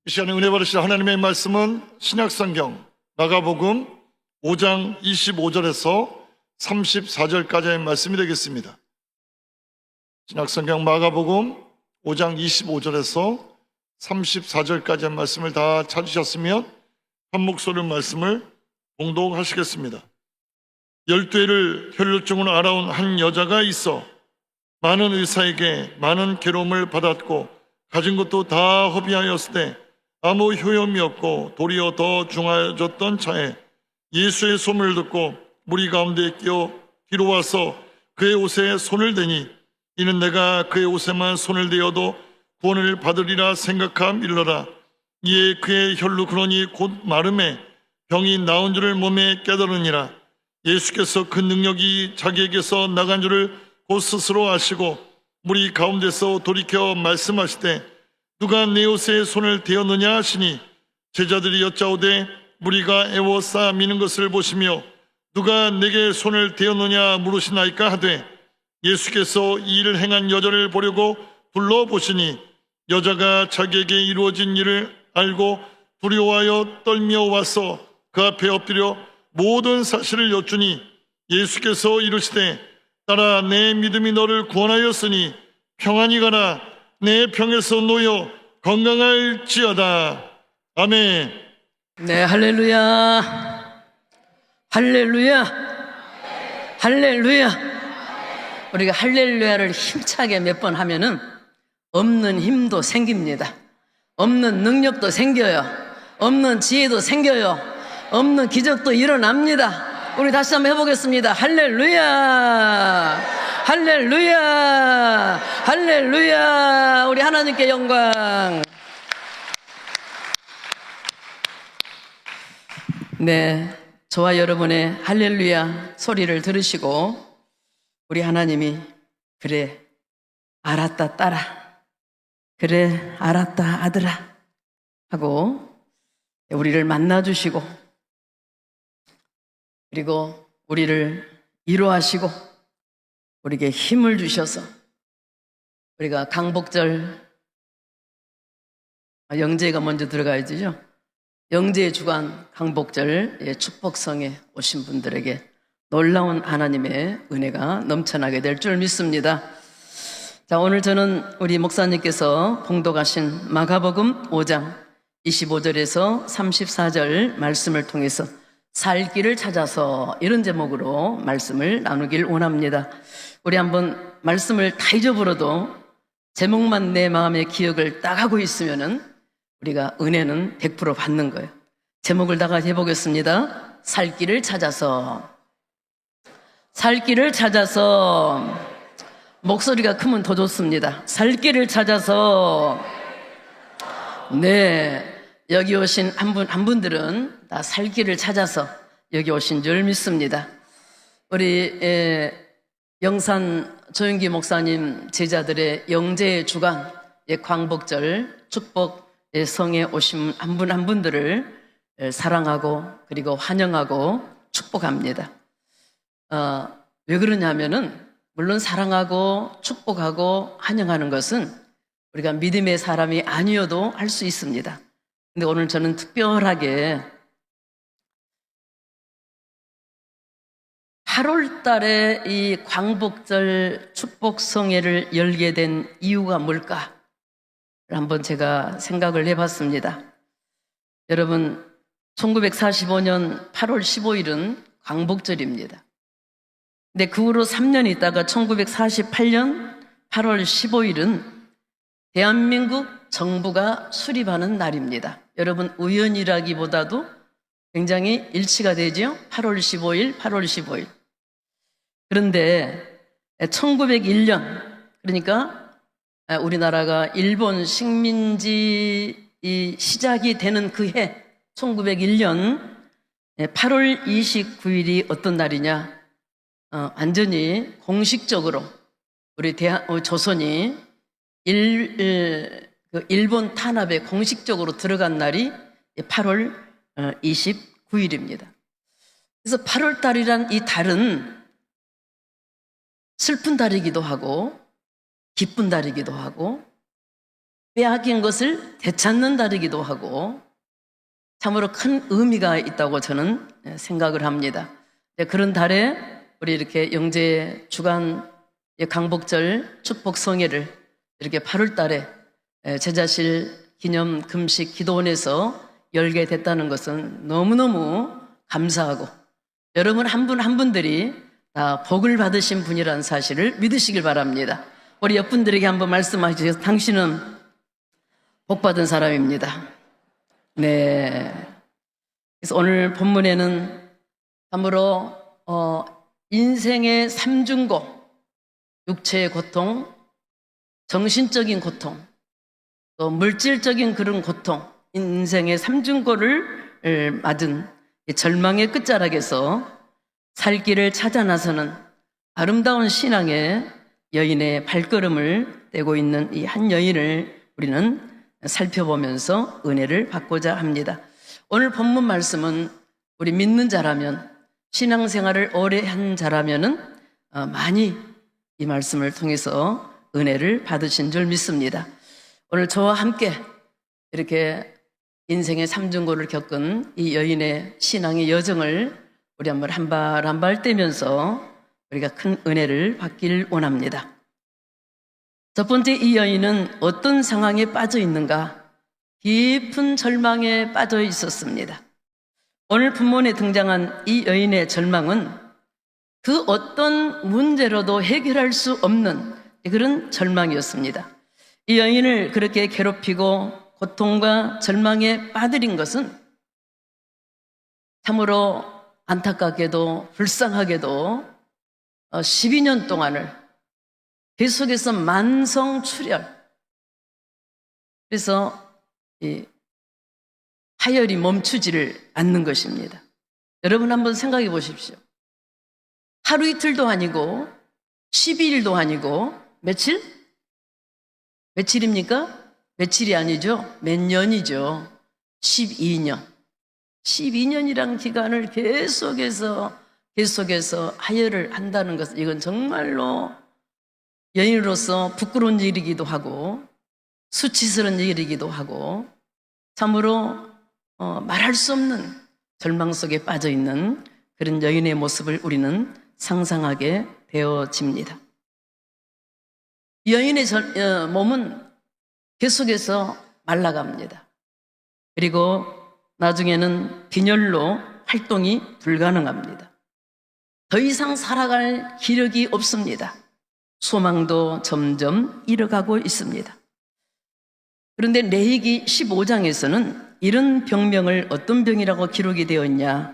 이 시간에 은혜 받으실 하나님의 말씀은 신약성경 마가복음 5장 25절에서 34절까지의 말씀이 되겠습니다. 신약성경 마가복음 5장 25절에서 34절까지의 말씀을 다 찾으셨으면 한 목소리 말씀을 봉독하시겠습니다. 12해를 혈루증으로 알아온 한 여자가 있어 많은 의사에게 많은 괴로움을 받았고 가진 것도 다 허비하였을 때 아무 효험이 없고 도리어 더 중하여졌던 차에 예수의 소문을 듣고 무리 가운데 끼어 뒤로 와서 그의 옷에 손을 대니 이는 내가 그의 옷에만 손을 대어도 구원을 받으리라 생각함일러라. 이에 그의 혈루 근원이 곧 마름에 병이 나은 줄을 몸에 깨달으니라. 예수께서 그 능력이 자기에게서 나간 줄을 곧 스스로 아시고 무리 가운데서 돌이켜 말씀하시되 누가 내 옷에 손을 대었느냐 하시니 제자들이 여짜오되 무리가 애워싸 미는 것을 보시며 누가 내게 손을 대었느냐 물으시나이까 하되 예수께서 이 일을 행한 여자를 보려고 둘러보시니 여자가 자기에게 이루어진 일을 알고 두려워하여 떨며 와서 그 앞에 엎드려 모든 사실을 여쭈니 예수께서 이르시되 따라 내 믿음이 너를 구원하였으니 평안히 가라. 내 병에서 놓여 건강할지어다. 아멘. 네, 할렐루야. 할렐루야. 할렐루야. 우리가 할렐루야를 힘차게 몇 번 하면은 없는 힘도 생깁니다. 없는 능력도 생겨요. 없는 지혜도 생겨요. 없는 기적도 일어납니다. 우리 다시 한번 해보겠습니다. 할렐루야. 할렐루야. 할렐루야. 우리 하나님께 영광. 네, 저와 여러분의 할렐루야 소리를 들으시고 우리 하나님이 그래 알았다 딸아, 그래 알았다 아들아 하고 우리를 만나주시고 그리고 우리를 위로하시고 우리에게 힘을 주셔서 우리가 강복절 영제가 먼저 들어가야 되죠. 영제의 주간 강복절 축복성에 오신 분들에게 놀라운 하나님의 은혜가 넘쳐나게 될 줄 믿습니다. 자, 오늘 저는 우리 목사님께서 봉독하신 마가복음 5장 25절에서 34절 말씀을 통해서 살 길을 찾아서 이런 제목으로 말씀을 나누길 원합니다. 우리 한번 말씀을 다 잊어버려도 제목만 내 마음의 기억을 딱 하고 있으면은 우리가 은혜는 100% 받는 거예요. 제목을 다 같이 해보겠습니다. 살 길을 찾아서. 살 길을 찾아서. 목소리가 크면 더 좋습니다. 살 길을 찾아서. 네, 여기 오신 한 분들은 다 살 길을 찾아서 여기 오신 줄 믿습니다. 우리 영산 조영기 목사님 제자들의 영제의 주간 광복절 축복 성에 오신 한 분들을 사랑하고 그리고 환영하고 축복합니다. 왜 그러냐면은 물론 사랑하고 축복하고 환영하는 것은 우리가 믿음의 사람이 아니어도 할 수 있습니다. 근데 오늘 저는 특별하게 8월 달에 이 광복절 축복성회를 열게 된 이유가 뭘까? 한번 제가 생각을 해봤습니다. 여러분, 1945년 8월 15일은 광복절입니다. 근데 그 후로 3년 있다가 1948년 8월 15일은 대한민국 정부가 수립하는 날입니다. 여러분, 우연이라기보다도 굉장히 일치가 되죠? 8월 15일, 8월 15일. 그런데 1901년, 그러니까 우리나라가 일본 식민지 시작이 되는 그 해 1901년 8월 29일이 어떤 날이냐? 완전히 공식적으로 우리 조선이 일본 탄압에 공식적으로 들어간 날이 8월 29일입니다. 그래서 8월 달이란 이 달은 슬픈 달이기도 하고 기쁜 달이기도 하고 빼앗긴 것을 되찾는다기도 하고 참으로 큰 의미가 있다고 저는 생각을 합니다. 그런 달에 우리 이렇게 영재 주간 강복절 축복 성회를 이렇게 8월 달에 제자실 기념 금식 기도원에서 열게 됐다는 것은 너무너무 감사하고 여러분 한 분 한 분들이 다 복을 받으신 분이라는 사실을 믿으시길 바랍니다. 우리 옆분들에게 한번 말씀하시죠. 당신은 복 받은 사람입니다. 네. 그래서 오늘 본문에는 참으로 인생의 삼중고, 육체의 고통, 정신적인 고통, 또 물질적인 그런 고통, 인생의 삼중고를 맞은 절망의 끝자락에서 살 길을 찾아 나서는 아름다운 신앙의 여인의 발걸음을 떼고 있는 이 한 여인을 우리는 살펴보면서 은혜를 받고자 합니다. 오늘 본문 말씀은 우리 믿는 자라면, 신앙생활을 오래 한 자라면은 많이 이 말씀을 통해서 은혜를 받으신 줄 믿습니다. 오늘 저와 함께 이렇게 인생의 삼중고를 겪은 이 여인의 신앙의 여정을 우리 한번 한 발 한 발 떼면서 우리가 큰 은혜를 받길 원합니다. 첫 번째, 이 여인은 어떤 상황에 빠져 있는가? 깊은 절망에 빠져 있었습니다. 오늘 본문에 등장한 이 여인의 절망은 그 어떤 문제로도 해결할 수 없는 그런 절망이었습니다. 이 여인을 그렇게 괴롭히고 고통과 절망에 빠뜨린 것은 참으로 안타깝게도 불쌍하게도 12년 동안을 계속해서 만성출혈, 그래서 이 하혈이 멈추지를 않는 것입니다. 여러분 한번 생각해 보십시오. 하루 이틀도 아니고 12일도 아니고 며칠? 며칠입니까? 며칠이 아니죠. 몇 년이죠. 12년. 12년이란 기간을 계속해서 하혈을 한다는 것은 이건 정말로 여인으로서 부끄러운 일이기도 하고 수치스러운 일이기도 하고 참으로 말할 수 없는 절망 속에 빠져 있는 그런 여인의 모습을 우리는 상상하게 되어집니다. 여인의 몸은 계속해서 말라갑니다. 그리고 나중에는 빈혈로 활동이 불가능합니다. 더 이상 살아갈 기력이 없습니다. 소망도 점점 잃어가고 있습니다. 그런데 레위기 15장에서는 이런 병명을 어떤 병이라고 기록이 되어 있냐?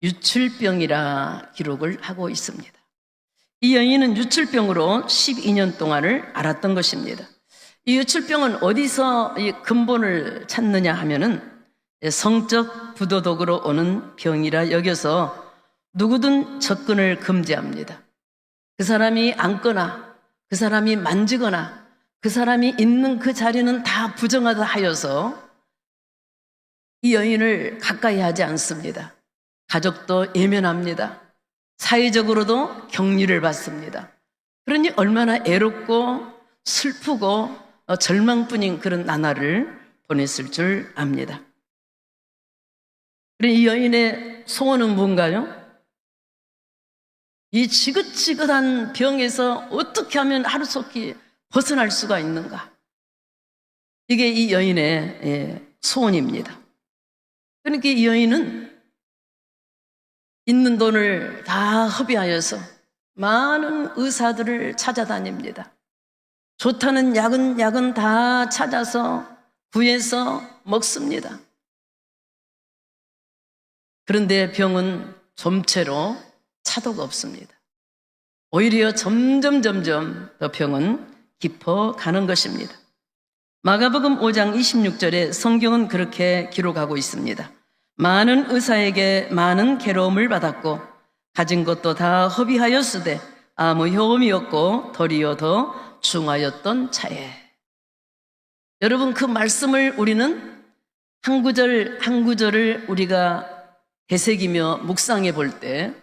유출병이라 기록을 하고 있습니다. 이 여인은 유출병으로 12년 동안을 앓았던 것입니다. 이 유출병은 어디서 이 근본을 찾느냐 하면은 성적 부도덕으로 오는 병이라 여겨서 누구든 접근을 금지합니다. 그 사람이 앉거나 그 사람이 만지거나 그 사람이 있는 그 자리는 다 부정하다 하여서 이 여인을 가까이 하지 않습니다. 가족도 예면합니다. 사회적으로도 격리를 받습니다. 그러니 얼마나 애롭고 슬프고 절망뿐인 그런 나날을 보냈을 줄 압니다. 그런데 이 여인의 소원은 뭔가요? 이 지긋지긋한 병에서 어떻게 하면 하루속히 벗어날 수가 있는가? 이게 이 여인의 소원입니다. 그러니까 이 여인은 있는 돈을 다 허비하여서 많은 의사들을 찾아다닙니다. 좋다는 약은 다 찾아서 구해서 먹습니다. 그런데 병은 좀채로 차도가 없습니다. 오히려 점점 더 병은 깊어가는 것입니다. 마가복음 5장 26절에 성경은 그렇게 기록하고 있습니다. 많은 의사에게 많은 괴로움을 받았고 가진 것도 다 허비하였으되 아무 효험이 없고 도리어 더 중하였던 차에. 여러분, 그 말씀을 우리는 한 구절 한 구절을 우리가 되새기며 묵상해 볼 때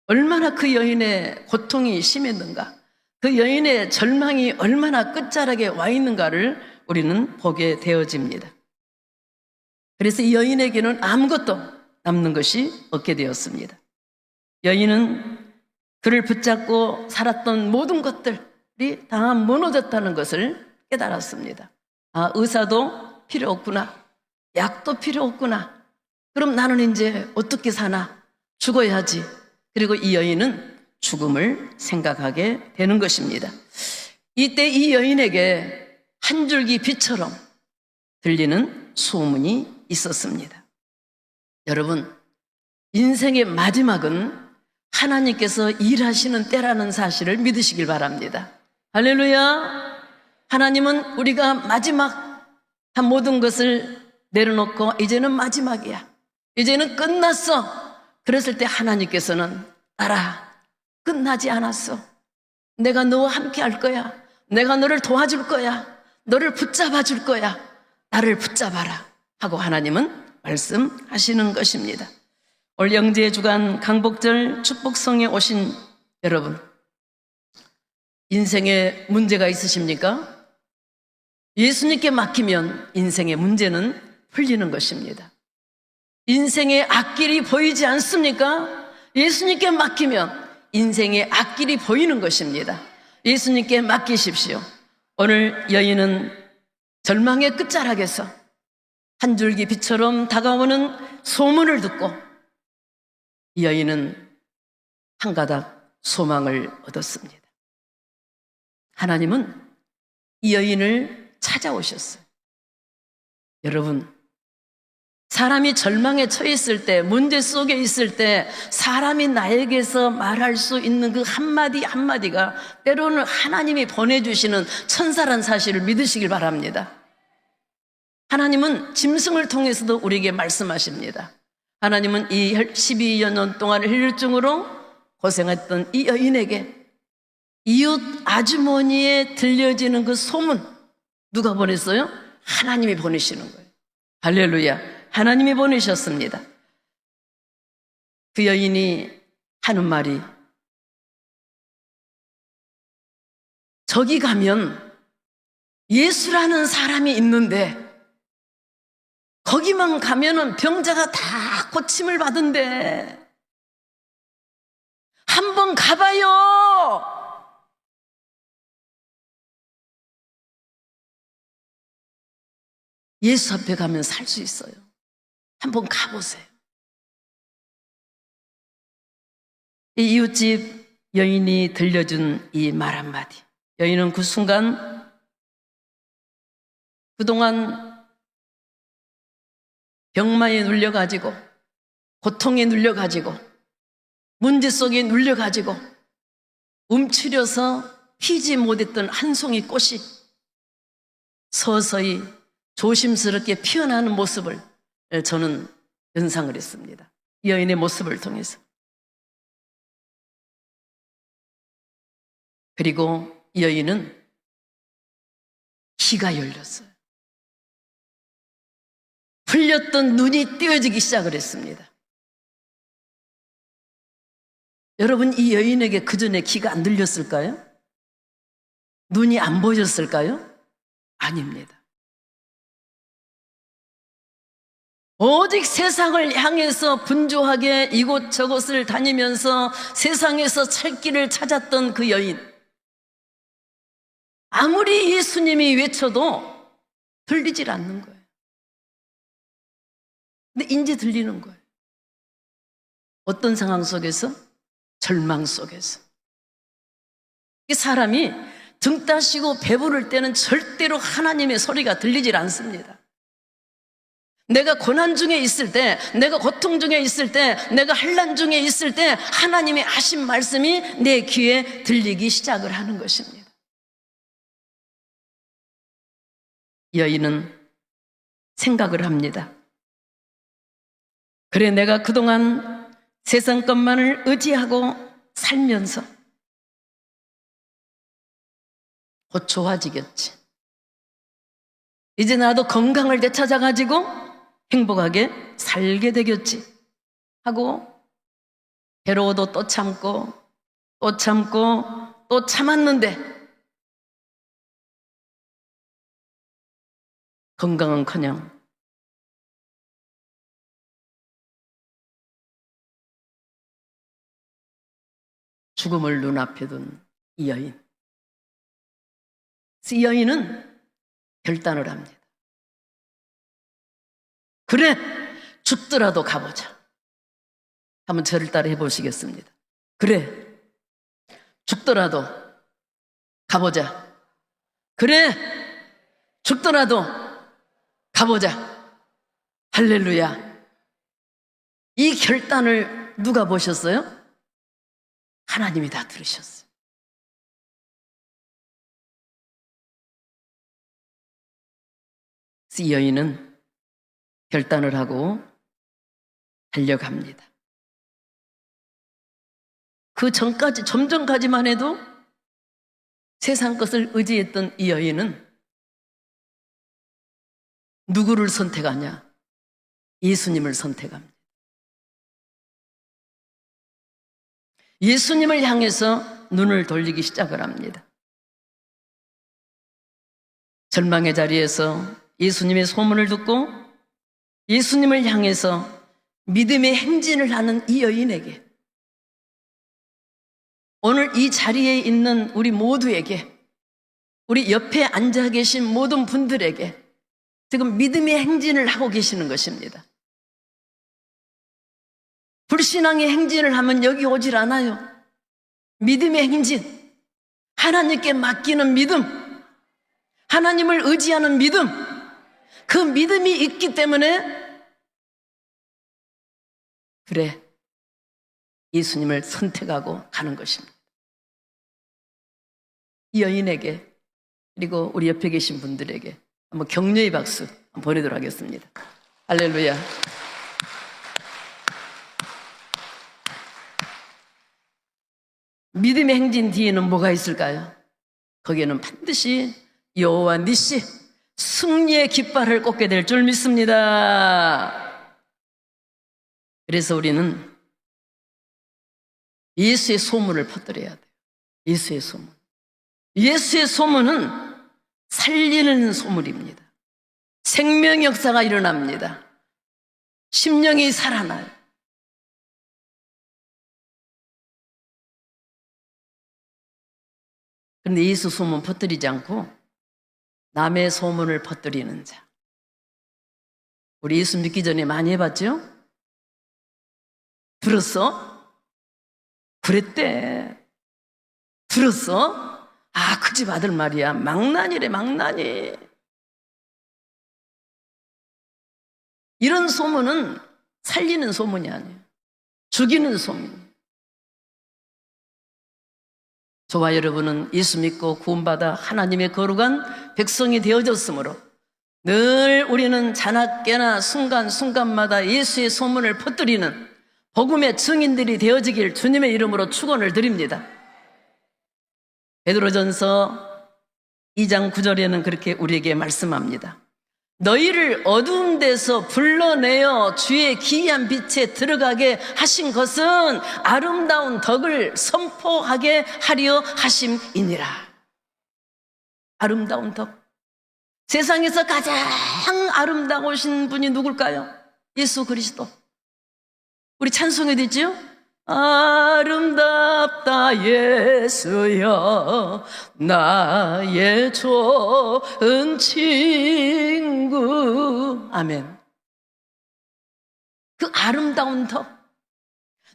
얼마나 그 여인의 고통이 심했는가, 그 여인의 절망이 얼마나 끝자락에 와 있는가를 우리는 보게 되어집니다. 그래서 이 여인에게는 아무것도 남는 것이 없게 되었습니다. 여인은 그를 붙잡고 살았던 모든 것들이 다 무너졌다는 것을 깨달았습니다. 아, 의사도 필요 없구나. 약도 필요 없구나. 그럼 나는 이제 어떻게 사나? 죽어야지. 그리고 이 여인은 죽음을 생각하게 되는 것입니다. 이때 이 여인에게 한 줄기 빛처럼 들리는 소문이 있었습니다. 여러분, 인생의 마지막은 하나님께서 일하시는 때라는 사실을 믿으시길 바랍니다. 할렐루야! 하나님은 우리가 마지막 한 모든 것을 내려놓고 이제는 마지막이야. 이제는 끝났어. 그랬을 때 하나님께서는 알아. 끝나지 않았어. 내가 너와 함께 할 거야. 내가 너를 도와줄 거야. 너를 붙잡아 줄 거야. 나를 붙잡아라 하고 하나님은 말씀하시는 것입니다. 올 영지의 주간 강복절 축복성에 오신 여러분, 인생에 문제가 있으십니까? 예수님께 맡기면 인생의 문제는 풀리는 것입니다. 인생의 앞길이 보이지 않습니까? 예수님께 맡기면 인생의 앞길이 보이는 것입니다. 예수님께 맡기십시오. 오늘 여인은 절망의 끝자락에서 한 줄기 빛처럼 다가오는 소문을 듣고 이 여인은 한 가닥 소망을 얻었습니다. 하나님은 이 여인을 찾아오셨어요. 여러분, 사람이 절망에 처해 있을 때, 문제 속에 있을 때 사람이 나에게서 말할 수 있는 그 한마디 한마디가 때로는 하나님이 보내주시는 천사란 사실을 믿으시길 바랍니다. 하나님은 짐승을 통해서도 우리에게 말씀하십니다. 하나님은 이 12년 동안 혈류증으로 고생했던 이 여인에게 이웃 아주머니에 들려지는 그 소문, 누가 보냈어요? 하나님이 보내시는 거예요. 할렐루야. 하나님이 보내셨습니다. 그 여인이 하는 말이, 저기 가면 예수라는 사람이 있는데 거기만 가면은 병자가 다 고침을 받은대. 한번 가봐요. 예수 앞에 가면 살 수 있어요. 한번 가보세요. 이 이웃집 여인이 들려준 이 말 한마디, 여인은 그 순간 그동안 병마에 눌려가지고, 고통에 눌려가지고, 문제 속에 눌려가지고 움츠려서 피지 못했던 한 송이 꽃이 서서히 조심스럽게 피어나는 모습을 저는 연상을 했습니다. 이 여인의 모습을 통해서. 그리고 이 여인은 귀가 열렸어요. 풀렸던 눈이 띄어지기 시작을 했습니다. 여러분, 이 여인에게 그전에 귀가 안 들렸을까요? 눈이 안 보였을까요? 아닙니다. 오직 세상을 향해서 분주하게 이곳저곳을 다니면서 세상에서 살 길을 찾았던 그 여인, 아무리 예수님이 외쳐도 들리질 않는 거예요. 근데 이제 들리는 거예요. 어떤 상황 속에서? 절망 속에서. 이 사람이 등 따시고 배부를 때는 절대로 하나님의 소리가 들리질 않습니다. 내가 고난 중에 있을 때, 내가 고통 중에 있을 때, 내가 환난 중에 있을 때 하나님의 하신 말씀이 내 귀에 들리기 시작을 하는 것입니다. 여인은 생각을 합니다. 그래, 내가 그동안 세상 것만을 의지하고 살면서 곧 좋아지겠지. 이제 나도 건강을 되찾아가지고 행복하게 살게 되겠지 하고 괴로워도 또 참고 또 참고 또 참았는데 건강은커녕 죽음을 눈앞에 둔 이 여인. 이 여인은 결단을 합니다. 그래, 죽더라도 가보자. 한번 저를 따라 해보시겠습니다. 그래, 죽더라도 가보자. 그래, 죽더라도 가보자. 할렐루야. 이 결단을 누가 보셨어요? 하나님이 다 들으셨어요. 이 여인은 결단을 하고 달려갑니다. 그 전까지, 좀 전까지만 해도 세상 것을 의지했던 이 여인은 누구를 선택하냐? 예수님을 선택합니다. 예수님을 향해서 눈을 돌리기 시작을 합니다. 절망의 자리에서 예수님의 소문을 듣고 예수님을 향해서 믿음의 행진을 하는 이 여인에게, 오늘 이 자리에 있는 우리 모두에게, 우리 옆에 앉아 계신 모든 분들에게 지금 믿음의 행진을 하고 계시는 것입니다. 불신앙의 행진을 하면 여기 오질 않아요. 믿음의 행진, 하나님께 맡기는 믿음, 하나님을 의지하는 믿음, 그 믿음이 있기 때문에 그래, 예수님을 선택하고 가는 것입니다. 이 여인에게, 그리고 우리 옆에 계신 분들에게 한번 격려의 박수 한번 보내도록 하겠습니다. 할렐루야. 믿음의 행진 뒤에는 뭐가 있을까요? 거기에는 반드시 여호와 니시, 승리의 깃발을 꽂게 될 줄 믿습니다. 그래서 우리는 예수의 소문을 퍼뜨려야 돼요. 예수의 소문. 예수의 소문은 살리는 소문입니다. 생명 역사가 일어납니다. 심령이 살아나요. 그런데 예수 소문 퍼뜨리지 않고 남의 소문을 퍼뜨리는 자. 우리 예수 믿기 전에 많이 해봤죠? 들었어? 그랬대. 들었어? 아, 그 집 아들 말이야. 망나니래, 망나니. 이런 소문은 살리는 소문이 아니에요. 죽이는 소문. 저와 여러분은 예수 믿고 구원받아 하나님의 거룩한 백성이 되어졌으므로 늘 우리는 자나깨나 순간순간마다 예수의 소문을 퍼뜨리는 복음의 증인들이 되어지길 주님의 이름으로 축원을 드립니다. 베드로전서 2장 9절에는 그렇게 우리에게 말씀합니다. 너희를 어두운 데서 불러내어 주의 기이한 빛에 들어가게 하신 것은 아름다운 덕을 선포하게 하려 하심이니라. 아름다운 덕. 세상에서 가장 아름다우신 분이 누굴까요? 예수 그리스도. 우리 찬송에 되죠? 아름답다 예수여 나의 좋은 친구. 아멘. 그 아름다운 덕,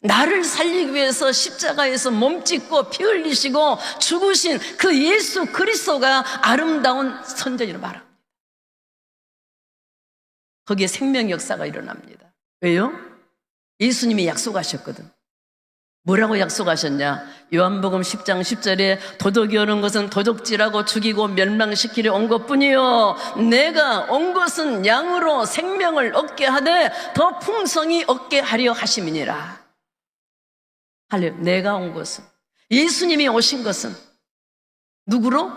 나를 살리기 위해서 십자가에서 몸짓고 피 흘리시고 죽으신 그 예수 그리스도가 아름다운 선전이라 말합니다. 거기에 생명 역사가 일어납니다. 왜요? 예수님이 약속하셨거든. 뭐라고 약속하셨냐? 요한복음 10장 10절에 도둑이 오는 것은 도둑질하고 죽이고 멸망시키려 온 것뿐이요 내가 온 것은 양으로 생명을 얻게 하되 더 풍성히 얻게 하려 하심이니라. 할렐루야. 내가 온 것은, 예수님이 오신 것은 누구로?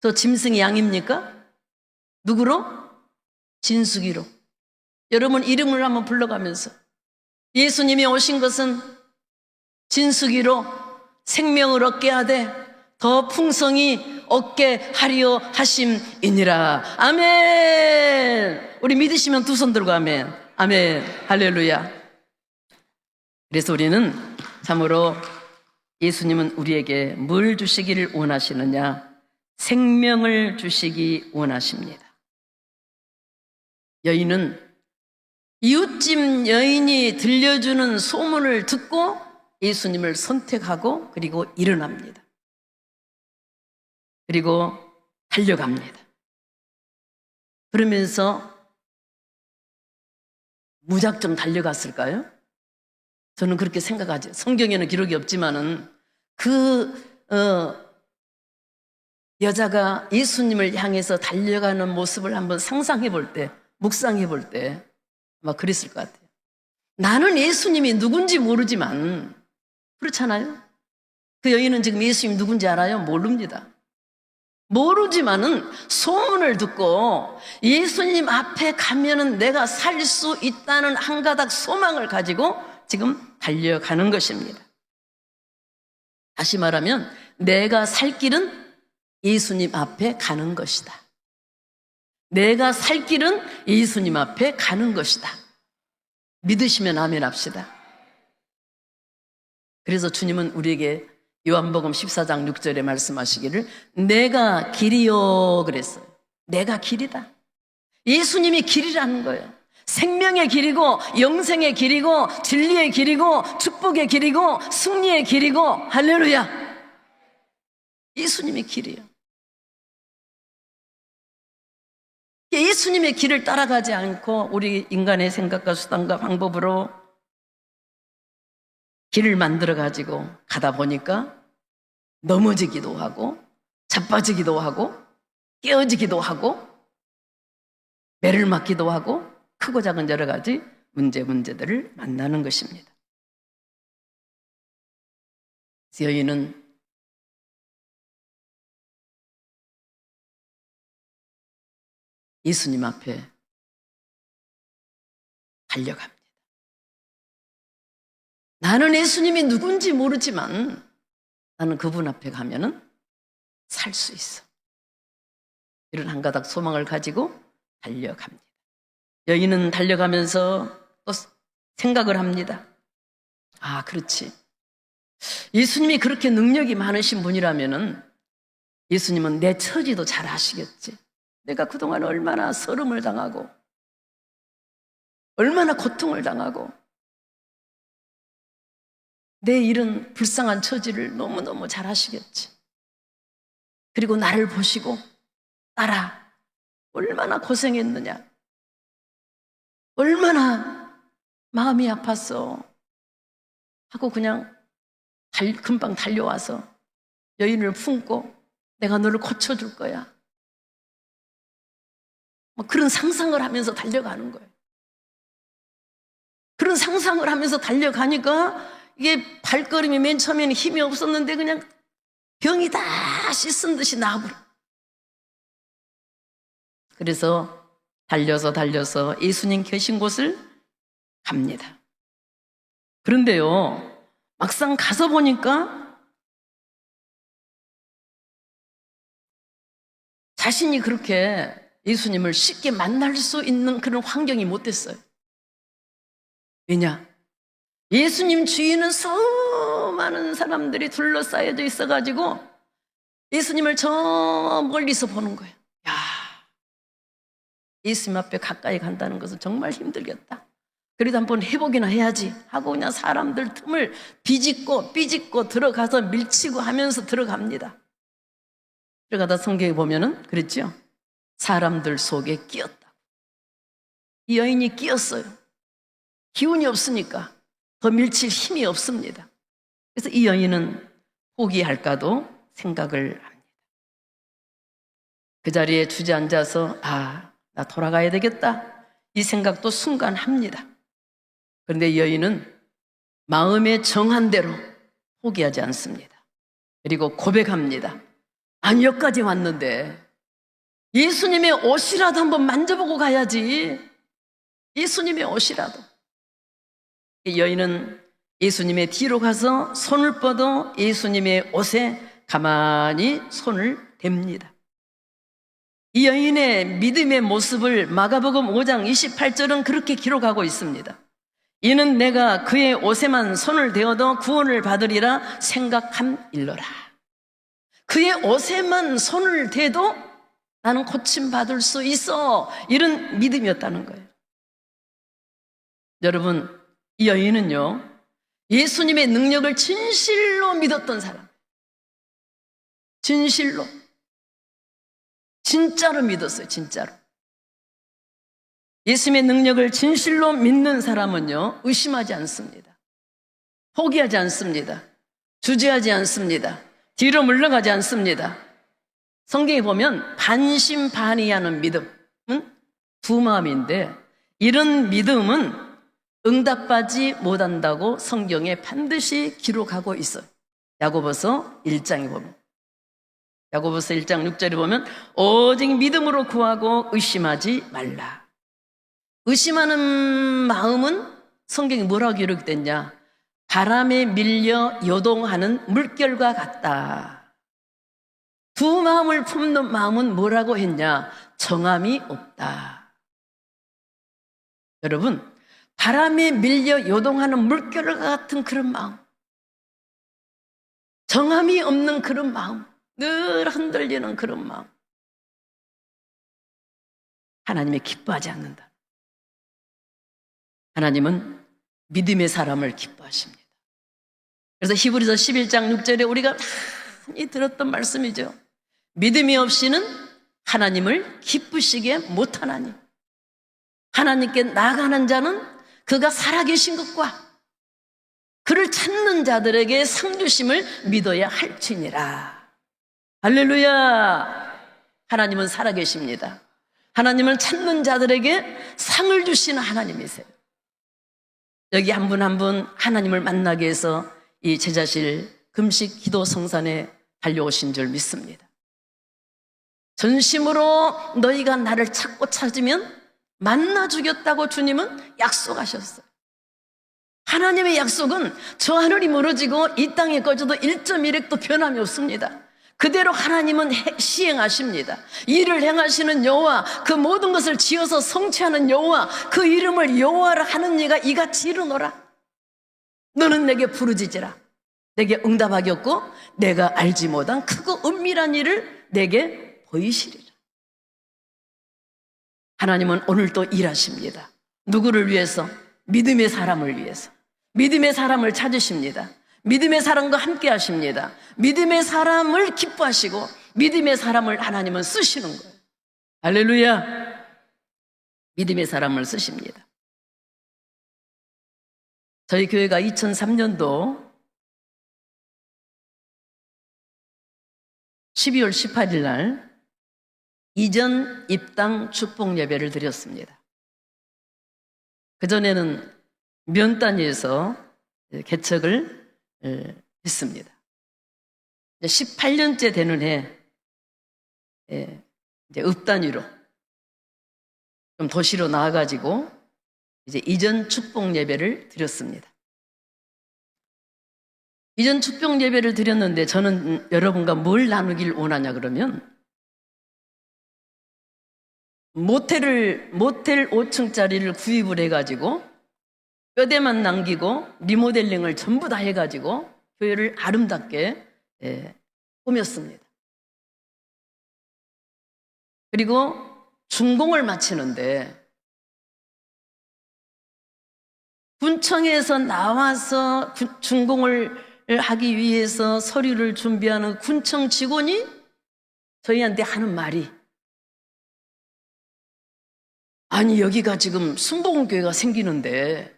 저 짐승이 양입니까? 누구로? 진수기로. 여러분 이름을 한번 불러가면서 예수님이 오신 것은 진수기로 생명을 얻게 하되 더 풍성히 얻게 하리오 하심이니라. 아멘. 우리 믿으시면 두 손 들고 아멘. 아멘. 할렐루야. 그래서 우리는 참으로 예수님은 우리에게 뭘 주시기를 원하시느냐? 생명을 주시기 원하십니다. 여인은 이웃집 여인이 들려주는 소문을 듣고 예수님을 선택하고 그리고 일어납니다. 그리고 달려갑니다. 그러면서 무작정 달려갔을까요? 저는 그렇게 생각하죠. 성경에는 기록이 없지만은 여자가 예수님을 향해서 달려가는 모습을 한번 상상해 볼 때, 묵상해 볼 때 아마 그랬을 것 같아요. 나는 예수님이 누군지 모르지만, 그렇잖아요? 그 여인은 지금 예수님이 누군지 알아요? 모릅니다. 모르지만은 소문을 듣고 예수님 앞에 가면은 내가 살 수 있다는 한 가닥 소망을 가지고 지금 달려가는 것입니다. 다시 말하면 내가 살 길은 예수님 앞에 가는 것이다. 내가 살 길은 예수님 앞에 가는 것이다. 믿으시면 아멘 합시다. 그래서 주님은 우리에게 요한복음 14장 6절에 말씀하시기를 내가 길이요 그랬어요. 내가 길이다. 예수님이 길이라는 거예요. 생명의 길이고 영생의 길이고 진리의 길이고 축복의 길이고 승리의 길이고 할렐루야. 예수님의 길이에요. 예수님의 길을 따라가지 않고 우리 인간의 생각과 수단과 방법으로 길을 만들어 가지고 가다 보니까 넘어지기도 하고 자빠지기도 하고 깨어지기도 하고 매를 맞기도 하고 크고 작은 여러 가지 문제들을 만나는 것입니다. 여인은 예수님 앞에 달려갑니다. 나는 예수님이 누군지 모르지만 나는 그분 앞에 가면은 살 수 있어. 이런 한 가닥 소망을 가지고 달려갑니다. 여인은 달려가면서 또 생각을 합니다. 아, 그렇지. 예수님이 그렇게 능력이 많으신 분이라면은 예수님은 내 처지도 잘 아시겠지. 내가 그동안 얼마나 서름을 당하고 얼마나 고통을 당하고 내 이런 불쌍한 처지를 너무너무 잘 아시겠지. 그리고 나를 보시고 딸아 얼마나 고생했느냐, 얼마나 마음이 아팠어 하고 그냥 금방 달려와서 여인을 품고 내가 너를 고쳐줄 거야. 그런 상상을 하면서 달려가는 거예요. 그런 상상을 하면서 달려가니까 이게 발걸음이 맨 처음에는 힘이 없었는데 그냥 병이 다 씻은 듯이 나와버려. 그래서 달려서 예수님 계신 곳을 갑니다. 그런데요, 막상 가서 보니까 자신이 그렇게 예수님을 쉽게 만날 수 있는 그런 환경이 못 됐어요. 왜냐? 예수님 주위에는 수많은 사람들이 둘러싸여져 있어가지고 예수님을 저 멀리서 보는 거예요. 야, 예수님 앞에 가까이 간다는 것은 정말 힘들겠다. 그래도 한번 해보기나 해야지 하고 그냥 사람들 틈을 삐짓고 들어가서 밀치고 하면서 들어갑니다. 들어가다 성경에 보면은 그랬죠. 사람들 속에 끼었다. 이 여인이 끼었어요. 기운이 없으니까 더 밀칠 힘이 없습니다. 그래서 이 여인은 포기할까도 생각을 합니다. 그 자리에 주저앉아서 나 돌아가야 되겠다 이 생각도 순간 합니다. 그런데 이 여인은 마음에 정한 대로 포기하지 않습니다. 그리고 고백합니다. 아니, 여기까지 왔는데 예수님의 옷이라도 한번 만져보고 가야지. 예수님의 옷이라도. 이 여인은 예수님의 뒤로 가서 손을 뻗어 예수님의 옷에 가만히 손을 됩니다. 이 여인의 믿음의 모습을 마가복음 5장 28절은 그렇게 기록하고 있습니다. 이는 내가 그의 옷에만 손을 대어도 구원을 받으리라 생각함일러라. 그의 옷에만 손을 대도 나는 고침받을 수 있어. 이런 믿음이었다는 거예요. 여러분, 이 여인은요, 예수님의 능력을 진실로 믿었던 사람. 진실로. 진짜로 믿었어요, 진짜로. 예수님의 능력을 진실로 믿는 사람은요, 의심하지 않습니다. 포기하지 않습니다. 주저하지 않습니다. 뒤로 물러가지 않습니다. 성경에 보면 반신반의하는 믿음은 두 마음인데, 이런 믿음은 응답받지 못한다고 성경에 반드시 기록하고 있어요. 야고보서 1장에 보면, 야고보서 1장 6절에 보면 오직 믿음으로 구하고 의심하지 말라. 의심하는 마음은 성경에 뭐라고 기록됐냐? 바람에 밀려 요동하는 물결과 같다. 두 마음을 품는 마음은 뭐라고 했냐? 정함이 없다. 여러분, 바람에 밀려 요동하는 물결과 같은 그런 마음, 정함이 없는 그런 마음, 늘 흔들리는 그런 마음, 하나님이 기뻐하지 않는다. 하나님은 믿음의 사람을 기뻐하십니다. 그래서 히브리서 11장 6절에 우리가 많이 들었던 말씀이죠. 믿음이 없이는 하나님을 기쁘시게 못하나니, 하나님께 나아가는 자는 그가 살아계신 것과 그를 찾는 자들에게 상 주심을 믿어야 할지니라. 할렐루야. 하나님은 살아계십니다. 하나님은 찾는 자들에게 상을 주시는 하나님이세요. 여기 한 분 한 분 하나님을 만나기 위해서 이 제자실 금식 기도 성산에 달려오신 줄 믿습니다. 전심으로 너희가 나를 찾고 찾으면 만나 주겠다고 주님은 약속하셨어요. 하나님의 약속은 저 하늘이 멀어지고 이 땅에 꺼져도 1.1핵도 변함이 없습니다. 그대로 하나님은 시행하십니다. 일을 행하시는 여호와, 그 모든 것을 지어서 성취하는 여호와, 그 이름을 여호와라 하는 이가 이같이 이르노라. 너는 내게 부르짖으라. 내게 응답하겠고 내가 알지 못한 크고 은밀한 일을 내게 보이시리라. 하나님은 오늘도 일하십니다. 누구를 위해서? 믿음의 사람을 위해서. 믿음의 사람을 찾으십니다. 믿음의 사람과 함께 하십니다. 믿음의 사람을 기뻐하시고 믿음의 사람을 하나님은 쓰시는 거예요. 할렐루야. 믿음의 사람을 쓰십니다. 저희 교회가 2003년도 12월 18일 날 이전 입당 축복 예배를 드렸습니다. 그전에는 면 단위에서 개척을 했습니다. 18년째 되는 해 이제 읍 단위로 좀 도시로 나와가지고 이제 이전 축복 예배를 드렸습니다. 이전 축복 예배를 드렸는데 저는 여러분과 뭘 나누길 원하냐 그러면 모텔 5층짜리를 구입을 해가지고 뼈대만 남기고 리모델링을 전부 다 해가지고 교회를 아름답게 꾸몄습니다. 그리고 준공을 마치는데 군청에서 나와서 준공을 하기 위해서 서류를 준비하는 군청 직원이 저희한테 하는 말이, 아니 여기가 지금 순복음교회가 생기는데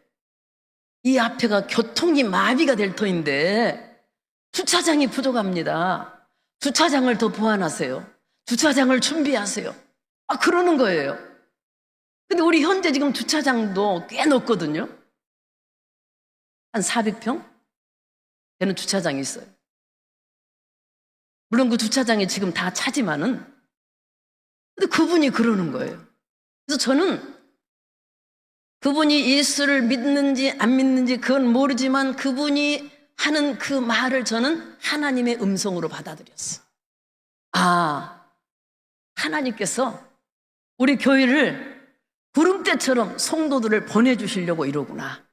이 앞에가 교통이 마비가 될 터인데 주차장이 부족합니다. 주차장을 더 보완하세요. 주차장을 준비하세요. 그러는 거예요. 근데 우리 현재 지금 주차장도 꽤 넓거든요. 한 400평 되는 주차장이 있어요. 물론 그 주차장이 지금 다 차지만은, 근데 그분이 그러는 거예요. 그래서 저는 그분이 예수를 믿는지 안 믿는지 그건 모르지만 그분이 하는 그 말을 저는 하나님의 음성으로 받아들였어요. 아, 하나님께서 우리 교회를 구름대처럼 성도들을 보내주시려고 이러구나.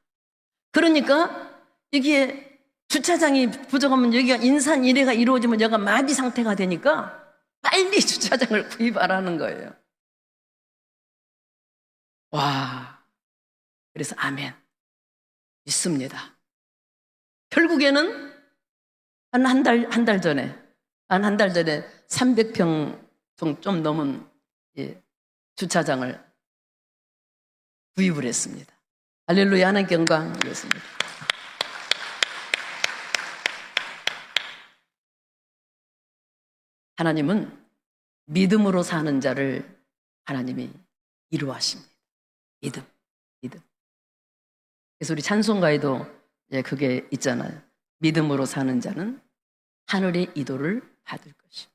그러니까 이게 주차장이 부족하면 여기가 인산인해가 이루어지면 여기가 마비 상태가 되니까 빨리 주차장을 구입하라는 거예요. 와, 그래서 아멘 믿습니다. 결국에는 한 달 전에 300평 좀 넘은 주차장을 구입을 했습니다. 할렐루야, 하나님께 영광이었습니다. 하나님은 믿음으로 사는 자를 하나님이 이루하십니다. 믿음. 그래서 우리 찬송가에도 그게 있잖아요. 믿음으로 사는 자는 하늘의 이도를 받을 것이다.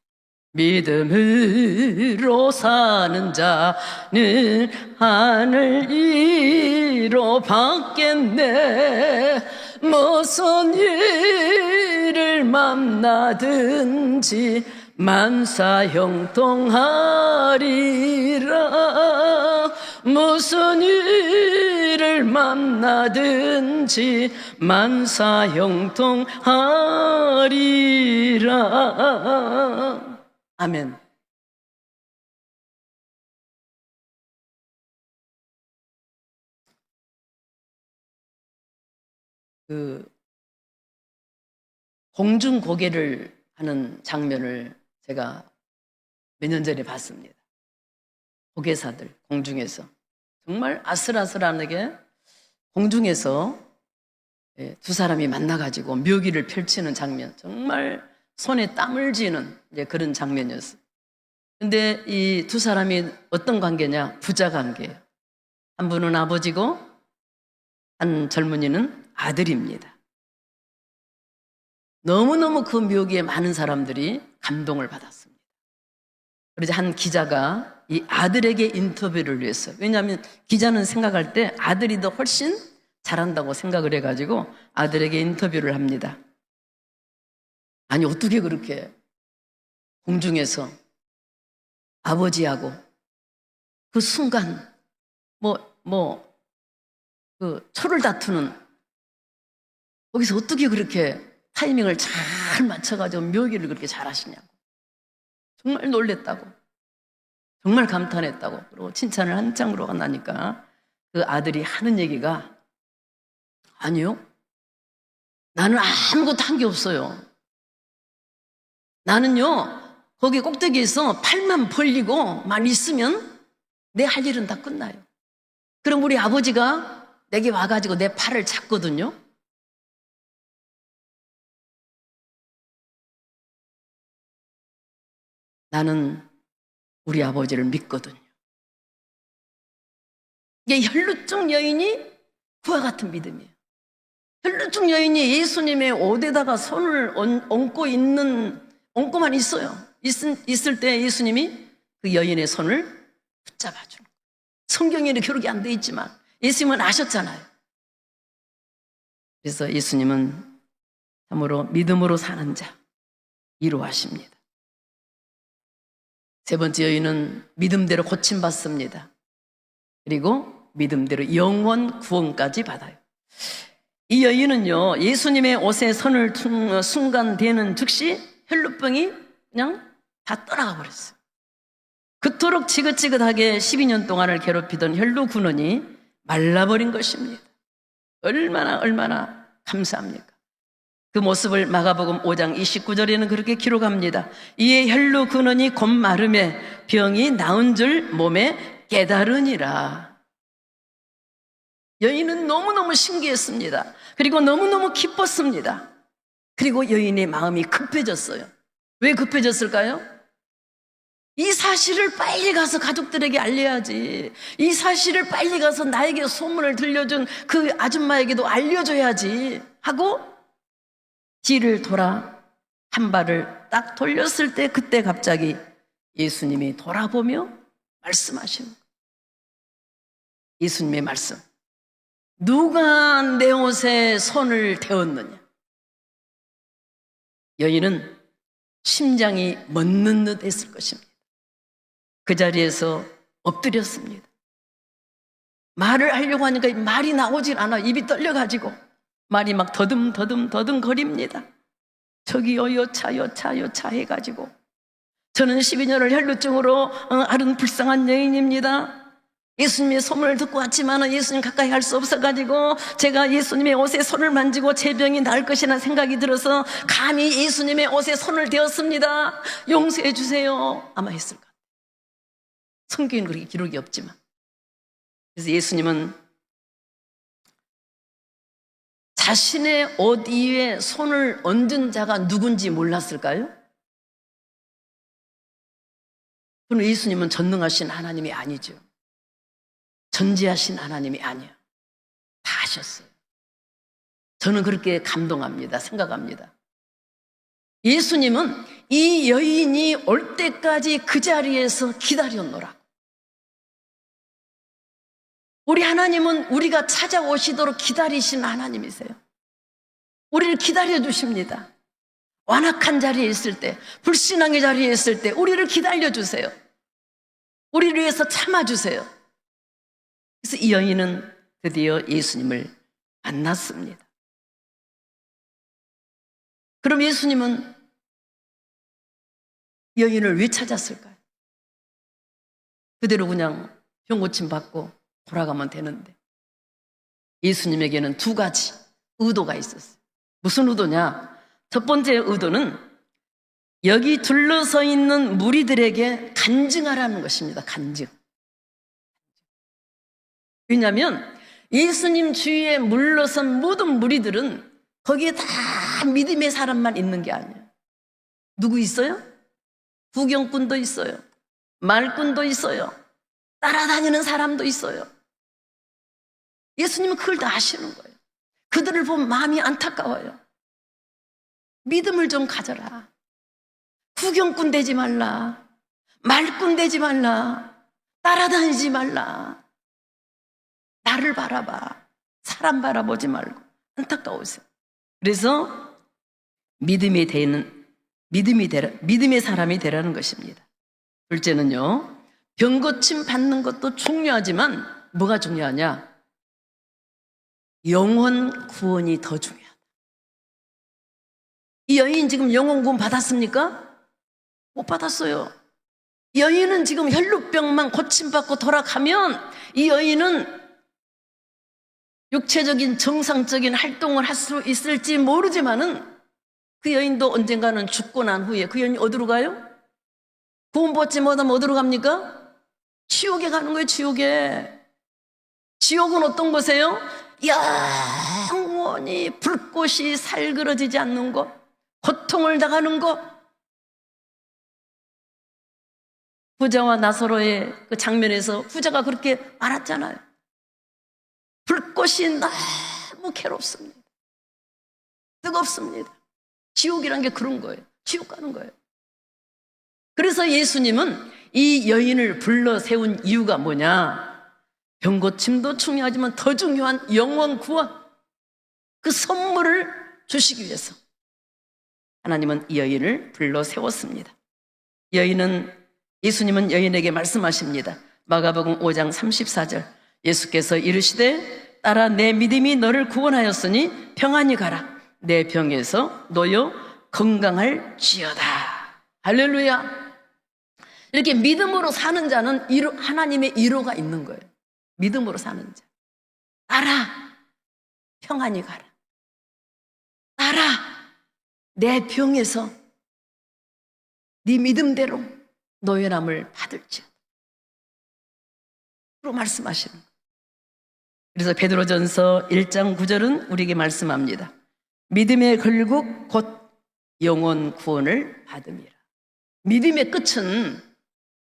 믿음으로 사는 자는 하늘 이로 받겠네. 무슨 일을 만나든지 만사형통하리라. 무슨 일을 만나든지 만사형통하리라. 아멘. 공중고개를 하는 장면을 제가 몇 년 전에 봤습니다. 고개사들 공중에서 정말 아슬아슬하게 공중에서 두 사람이 만나가지고 묘기를 펼치는 장면, 정말 손에 땀을 쥐는 그런 장면이었어요. 근데 이 두 사람이 어떤 관계냐? 부자 관계예요. 한 분은 아버지고 한 젊은이는 아들입니다. 너무너무 그 묘기에 많은 사람들이 감동을 받았습니다. 그래서 한 기자가 이 아들에게 인터뷰를 했어요. 왜냐하면 기자는 생각할 때 아들이 더 훨씬 잘한다고 생각을 해가지고 아들에게 인터뷰를 합니다. 아니, 어떻게 그렇게 공중에서 아버지하고 그 순간 그 초를 다투는, 거기서 어떻게 그렇게 타이밍을 잘 맞춰가지고 묘기를 그렇게 잘하시냐고. 정말 놀랬다고, 정말 감탄했다고, 그리고 칭찬을 한창 으로 나니까 그 아들이 하는 얘기가, 아니요, 나는 아무것도 한 게 없어요. 나는요, 거기 꼭대기에서 팔만 벌리고만 있으면 내 할 일은 다 끝나요. 그럼 우리 아버지가 내게 와가지고 내 팔을 잡거든요. 나는 우리 아버지를 믿거든요. 이게 혈루증 여인이 그와 같은 믿음이에요. 혈루증 여인이 예수님의 옷에다가 손을 얹고만 있어요. 있을 때 예수님이 그 여인의 손을 붙잡아주는 거예요. 성경에는 기록이 안 돼 있지만 예수님은 아셨잖아요. 그래서 예수님은 참으로 믿음으로 사는 자 이루하십니다. 세 번째 여인은 믿음대로 고침받습니다. 그리고 믿음대로 영원 구원까지 받아요. 이 여인은요, 예수님의 옷에 손을 순간 대는 즉시 혈루병이 그냥 다 떠나가 버렸어요. 그토록 지긋지긋하게 12년 동안을 괴롭히던 혈루 근원이 말라버린 것입니다. 얼마나 감사합니까? 그 모습을 마가복음 5장 29절에는 그렇게 기록합니다. 이에 혈루 근원이 곧 마름에 병이 나은 줄 몸에 깨달으니라. 여인은 너무너무 신기했습니다. 그리고 너무너무 기뻤습니다. 그리고 여인의 마음이 급해졌어요. 왜 급해졌을까요? 이 사실을 빨리 가서 가족들에게 알려야지. 이 사실을 빨리 가서 나에게 소문을 들려준 그 아줌마에게도 알려줘야지 하고 뒤를 돌아 한 발을 딱 돌렸을 때 그때 갑자기 예수님이 돌아보며 말씀하시는 거예요. 예수님의 말씀. 누가 내 옷에 손을 대었느냐? 여인은 심장이 멎는 듯 했을 것입니다. 그 자리에서 엎드렸습니다. 말을 하려고 하니까 말이 나오질 않아. 입이 떨려가지고 말이 막 더듬 거립니다. 저기요, 여차 해가지고. 저는 12년을 혈루증으로 앓은 불쌍한 여인입니다. 예수님의 소문을 듣고 왔지만 예수님 가까이 갈 수 없어가지고 제가 예수님의 옷에 손을 만지고 제 병이 나을 것이라는 생각이 들어서 감히 예수님의 옷에 손을 대었습니다. 용서해 주세요. 아마 했을 것 같아요. 성경에는 그렇게 기록이 없지만. 그래서 예수님은 자신의 옷 위에 손을 얹은 자가 누군지 몰랐을까요? 그럼 예수님은 전능하신 하나님이 아니죠. 전지하신 하나님이 아니야. 다 아셨어요. 저는 그렇게 감동합니다. 생각합니다. 예수님은 이 여인이 올 때까지 그 자리에서 기다렸노라. 우리 하나님은 우리가 찾아오시도록 기다리신 하나님이세요. 우리를 기다려주십니다. 완악한 자리에 있을 때, 불신앙의 자리에 있을 때 우리를 기다려주세요. 우리를 위해서 참아주세요. 그래서 이 여인은 드디어 예수님을 만났습니다. 그럼 예수님은 여인을 왜 찾았을까요? 그대로 그냥 병 고침 받고 돌아가면 되는데 예수님에게는 두 가지 의도가 있었어요. 무슨 의도냐? 첫 번째 의도는 여기 둘러서 있는 무리들에게 간증하라는 것입니다. 간증. 왜냐하면 예수님 주위에 물러선 모든 무리들은 거기에 다 믿음의 사람만 있는 게 아니에요. 누구 있어요? 구경꾼도 있어요. 말꾼도 있어요. 따라다니는 사람도 있어요. 예수님은 그걸 다 아시는 거예요. 그들을 보면 마음이 안타까워요. 믿음을 좀 가져라. 구경꾼 되지 말라. 말꾼 되지 말라. 따라다니지 말라. 나를 바라봐. 사람 바라보지 말고 안타까우세요. 그래서 믿음의 사람이 되라는 것입니다. 둘째는요, 병고침 받는 것도 중요하지만 뭐가 중요하냐? 영혼 구원이 더 중요하다. 이 여인 지금 영혼 구원 받았습니까? 못 받았어요. 여인은 지금 혈루병만 고침받고 돌아가면 이 여인은 육체적인 정상적인 활동을 할 수 있을지 모르지만은 그 여인도 언젠가는 죽고 난 후에 그 여인이 어디로 가요? 구원받지 못하면 어디로 갑니까? 지옥에 가는 거예요. 지옥에. 지옥은 어떤 곳이에요? 영원히 불꽃이 살그러지지 않는 곳, 고통을 당하는 곳. 부자와 나사로의 그 장면에서 부자가 그렇게 말했잖아요. 불꽃이 너무 괴롭습니다. 뜨겁습니다. 지옥이란 게 그런 거예요. 지옥 가는 거예요. 그래서 예수님은 이 여인을 불러 세운 이유가 뭐냐? 병고침도 중요하지만 더 중요한 영원 구원, 그 선물을 주시기 위해서 하나님은 이 여인을 불러 세웠습니다. 예수님은 여인에게 말씀하십니다. 마가복음 5장 34절, 예수께서 이르시되 따라 내 믿음이 너를 구원하였으니 평안히 가라. 내 병에서 놓여 건강할지어다. 할렐루야. 이렇게 믿음으로 사는 자는 하나님의 위로가 있는 거예요. 믿음으로 사는 자. 따라 평안히 가라. 따라 내 병에서 네 믿음대로 노연함을 받을지어다. 로 말씀하시는 거예요. 그래서 베드로전서 1장 9절은 우리에게 말씀합니다. 믿음의 결국 곧 영원 구원을 받음이라. 믿음의 끝은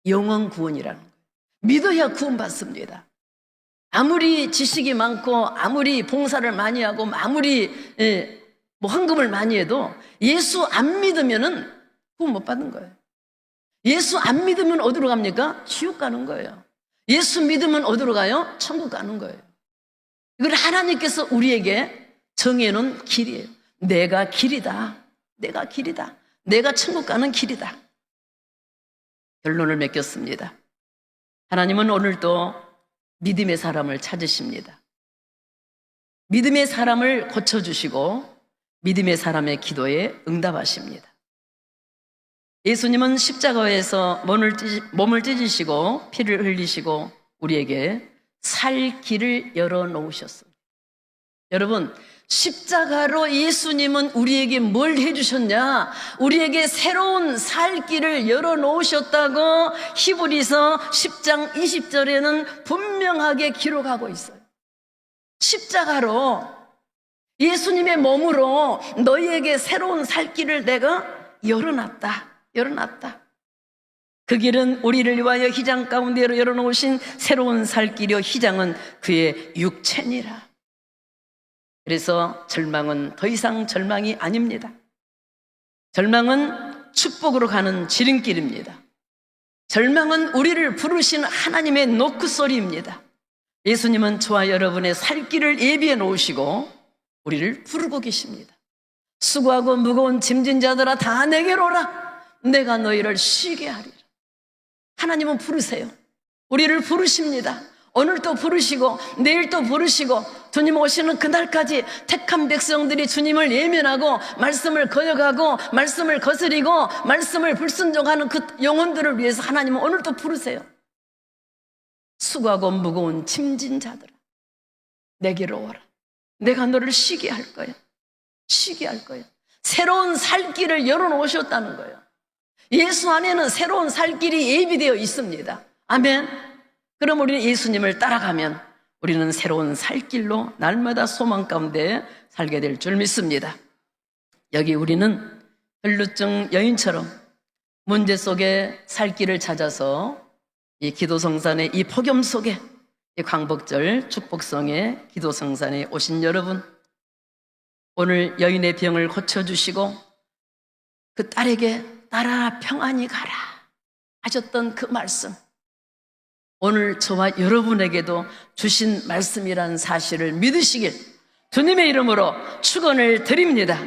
영원 구원이라는 거예요. 믿어야 구원받습니다. 아무리 지식이 많고 아무리 봉사를 많이 하고 아무리 헌금을 많이 해도 예수 안 믿으면은 구원 못 받는 거예요. 예수 안 믿으면 어디로 갑니까? 지옥 가는 거예요. 예수 믿으면 어디로 가요? 천국 가는 거예요. 이걸 하나님께서 우리에게 정해놓은 길이에요. 내가 길이다. 내가 길이다. 내가 천국 가는 길이다. 결론을 맺겠습니다. 하나님은 오늘도 믿음의 사람을 찾으십니다. 믿음의 사람을 고쳐주시고 믿음의 사람의 기도에 응답하십니다. 예수님은 십자가에서 몸을 찢으시고 피를 흘리시고 우리에게 살 길을 열어놓으셨습니다. 여러분, 십자가로 예수님은 우리에게 뭘 해주셨냐? 우리에게 새로운 살 길을 열어놓으셨다고 히브리서 10장 20절에는 분명하게 기록하고 있어요. 십자가로 예수님의 몸으로 너희에게 새로운 살 길을 내가 열어놨다. 그 길은 우리를 위하여 휘장 가운데로 열어놓으신 새로운 살 길이요, 휘장은 그의 육체니라. 그래서 절망은 더 이상 절망이 아닙니다. 절망은 축복으로 가는 지름길입니다. 절망은 우리를 부르신 하나님의 노크소리입니다. 예수님은 저와 여러분의 살 길을 예비해 놓으시고 우리를 부르고 계십니다. 수고하고 무거운 짐진 자들아 다 내게로 오라. 내가 너희를 쉬게 하리라. 하나님은 부르세요. 우리를 부르십니다. 오늘 또 부르시고 내일 또 부르시고, 주님 오시는 그날까지 택한 백성들이 주님을 예면하고 말씀을 거역하고 말씀을 거스리고 말씀을 불순종하는 그 영혼들을 위해서 하나님은 오늘 또 부르세요. 수고하고 무거운 짐진 자들아 내게로 오라. 내가 너를 쉬게 할 거야. 쉬게 할 거야. 새로운 살 길을 열어놓으셨다는 거예요. 예수 안에는 새로운 살 길이 예비되어 있습니다. 아멘. 그럼 우리는 예수님을 따라가면 우리는 새로운 살 길로 날마다 소망 가운데 살게 될 줄 믿습니다. 여기 우리는 혈루증 여인처럼 문제 속에 살 길을 찾아서 이 기도성산의 이 폭염 속에 이 광복절 축복성의 기도성산에 오신 여러분, 오늘 여인의 병을 고쳐주시고 그 딸에게 딸아 평안히 가라 하셨던 그 말씀, 오늘 저와 여러분에게도 주신 말씀이란 사실을 믿으시길 주님의 이름으로 축원을 드립니다.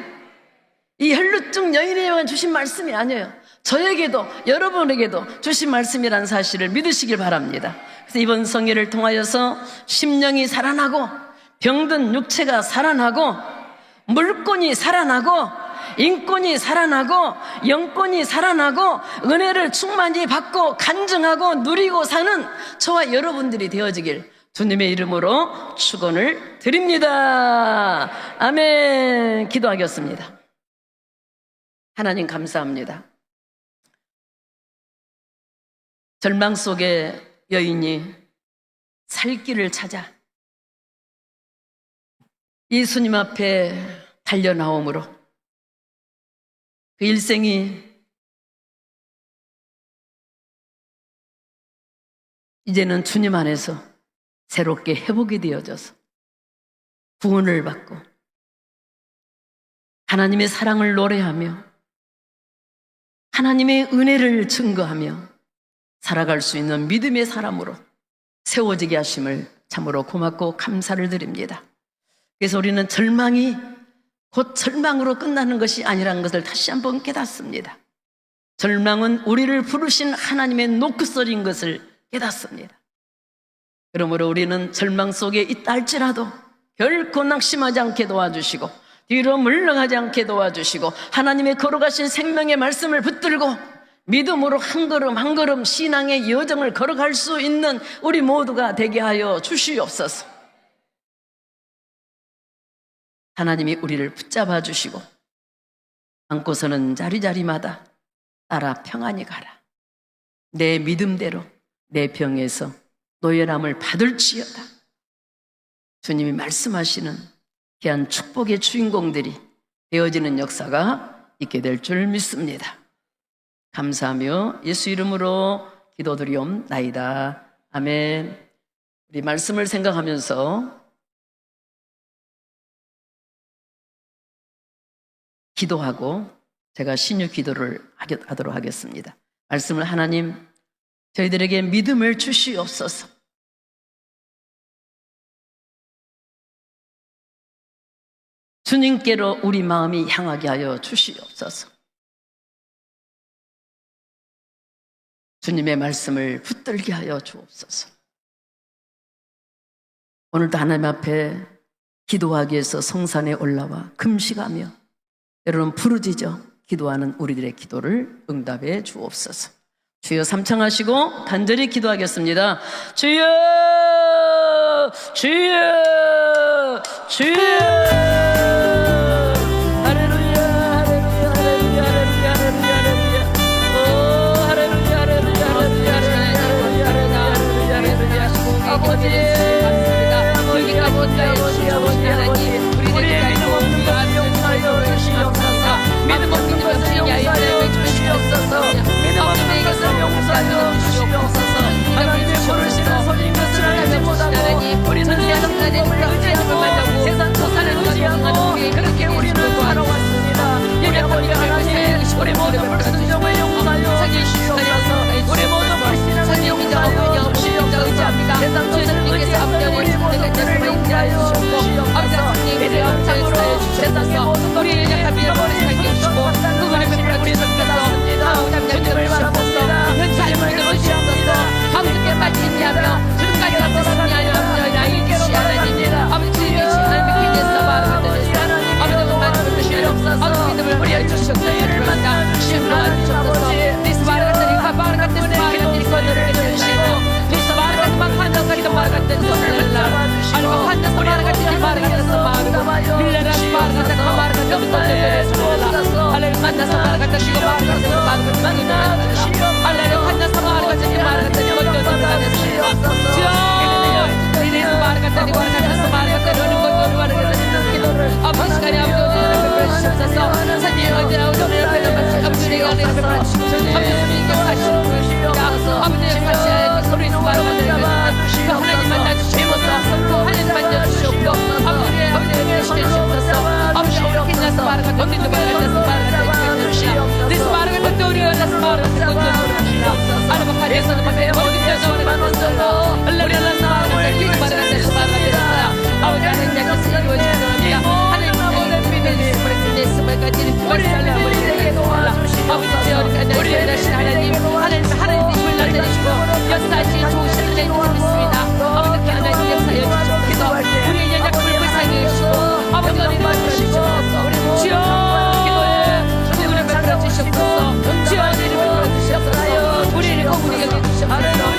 이 혈루증 여인에게만 주신 말씀이 아니에요. 저에게도 여러분에게도 주신 말씀이란 사실을 믿으시길 바랍니다. 그래서 이번 성회를 통하여서 심령이 살아나고 병든 육체가 살아나고 물권이 살아나고 인권이 살아나고 영권이 살아나고 은혜를 충만히 받고 간증하고 누리고 사는 저와 여러분들이 되어지길 주님의 이름으로 축원을 드립니다. 아멘. 기도하겠습니다. 하나님 감사합니다. 절망 속에 여인이 살 길을 찾아 예수님 앞에 달려나옴으로 그 일생이 이제는 주님 안에서 새롭게 회복이 되어져서 구원을 받고 하나님의 사랑을 노래하며 하나님의 은혜를 증거하며 살아갈 수 있는 믿음의 사람으로 세워지게 하심을 참으로 고맙고 감사를 드립니다. 그래서 우리는 절망이 곧 절망으로 끝나는 것이 아니라는 것을 다시 한번 깨닫습니다. 절망은 우리를 부르신 하나님의 노크소리인 것을 깨닫습니다. 그러므로 우리는 절망 속에 있다 할지라도 결코 낙심하지 않게 도와주시고 뒤로 물러가지 않게 도와주시고 하나님의 걸어가신 생명의 말씀을 붙들고 믿음으로 한 걸음 한 걸음 신앙의 여정을 걸어갈 수 있는 우리 모두가 되게 하여 주시옵소서. 하나님이 우리를 붙잡아 주시고 안고서는 자리자리마다 따라 평안히 가라. 내 믿음대로 내 병에서 노예람을 받을지어다. 주님이 말씀하시는 귀한 축복의 주인공들이 되어지는 역사가 있게 될 줄 믿습니다. 감사하며 예수 이름으로 기도드리옵나이다. 아멘. 우리 말씀을 생각하면서 기도하고 제가 신유 기도를 하도록 하겠습니다. 말씀을 하나님, 저희들에게 믿음을 주시옵소서. 주님께로 우리 마음이 향하게 하여 주시옵소서. 주님의 말씀을 붙들게 하여 주옵소서. 오늘도 하나님 앞에 기도하기 위해서 성산에 올라와 금식하며 여러분 부르짖어 기도하는 우리들의 기도를 응답해 주옵소서. 주여 삼창하시고 간절히 기도하겠습니다. 주여 주여 주여. 할렐루야 할렐루야 할렐루야 할렐루야 할렐루야. 오 할렐루야 할렐루야 할렐루야 할렐루야 할렐루야 할렐루야. 아버지 여기가 뭔가 아버지 하나님 우리의 믿음 없는 것을 용서하여 주시옵소서. 믿음 없는 것을 야유하여 주시옵소서. 믿음 없는 것을 용서하여 주시옵소서. 하나님의 부르시는 소리인 것을 알지 못하고 우리는 세상에 의지하고 세상 소산을 의지하고 그렇게 우리는 살아왔습니다. 예배하며 하나님 우리 모두 불순종을 용서하여 주시옵소서. 우리 모두 불신앙을 용서하여 주시옵소서. 세상 소산을 의지하고 우리 모두 그들을 용서하여 주시옵소서. 이제 영창으로 세상의 모든 우리의 약한 믿음을 살려주시고 그분의 백불을 우리는 주님을 바라봅니다. 주님을 주시옵소서. 함께 빠지냐며 주님까지 함께 승리하여 나이게로 바라봅니다. 아버지 주님이 하나님의 기대에서 바라보듯이 아버지 그만을 주시옵소서. 아버지 믿음을 우리의 주시옵소서. 주님을 주시옵소서. 리스 바라같더니 가방을 같은 바라같더니 거들을 해주시고 리스 바라같은 막한다 같은 바라같은 거들을 아니면 한다 바라같은 바라같은 밀레라 바라같은 바라같은 거들을 할렐루야 만나서 바라같은 시고 바라같은 바라같은 할렐루야 만나서 바라같은 바라같은 거들을 주여 리스 바라같은 바라같은 바라같은 기도를 아버지 시간에 아버지 주옵소서. 선생님 어제 아버지 아버지가 아버지 역사시에 소리 바라같은 하나님 만나주시옵소서. 하나님 만나주시옵고 아버지의 시켜주옵소서. 아버지 이렇게 나서 바라같은 언니도 바라같은 리스 바라같은 우리가 나서 바라같은 아르바카리에서는 모든 여자 바라같은 우리가 나서 바라같은 기도 바라같은 아버지 하나님 약속을 이루어주시옵소서. 하나님 모든 믿음이 예수를 가지는 우리에게 도와주시옵소서. 아버지 우리의 다시 하나님 하나님의 힘을 나타내시고 역사하시 좋으시는 줄 믿습니다. 아버지 하나님 역사해 주시옵소서. 우리의 연약함을 불쌍히 해주시고 아버지 우리를 주시고 주여 우리를 베풀어 주시옵소서. 주여 우리를 베풀어 주시옵소서. 우리를 거부리 여겨 주시옵소서.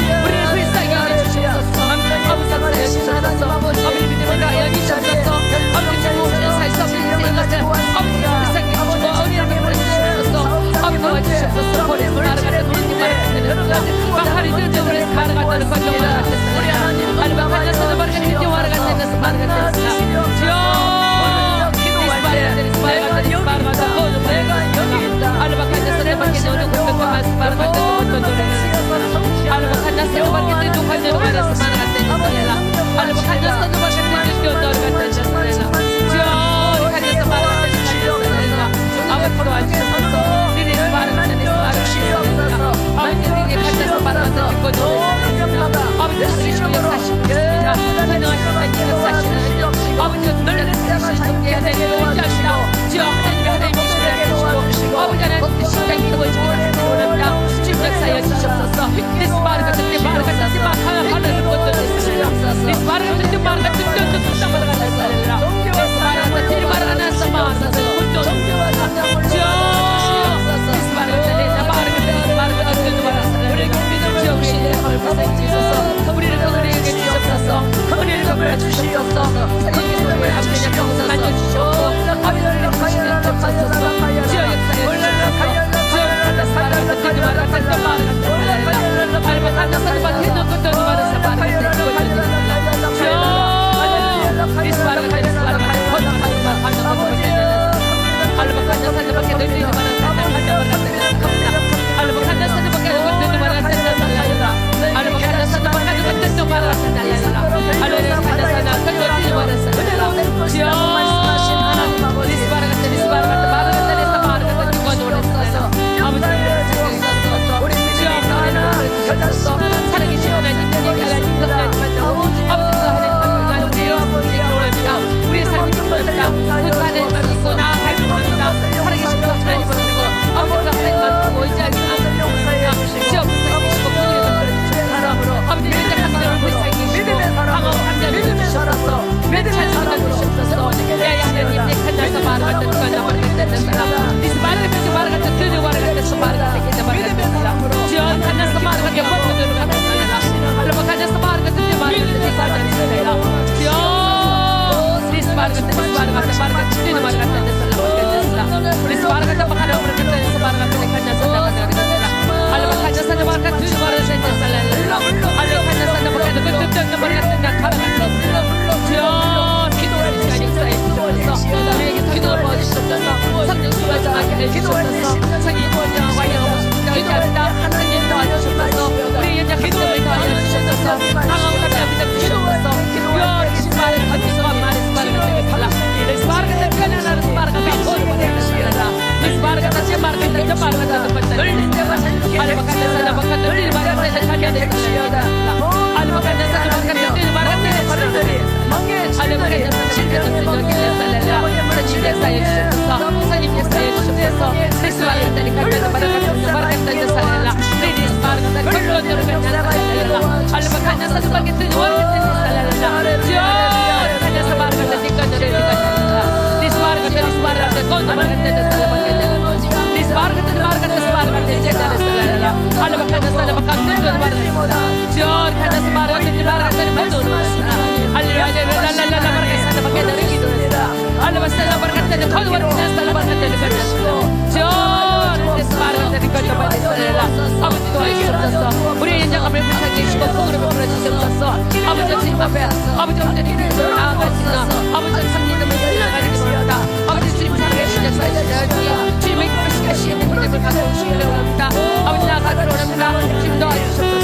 우리의 인정함을 불쌍히 해주시고 복으로 불러주시옵소서. 아버지 주님 앞에 아버지 하나님을 나아가시나 아버지 참님을 살려가지고 있습니다. 아버지 주님 사랑해 주시는 사이즈를 주님의 기쁘시게 하시는 믿음을 갖고 오시기를 원합니다. 아버지 나아가기를 원합니다. 주님 도와주시옵소서.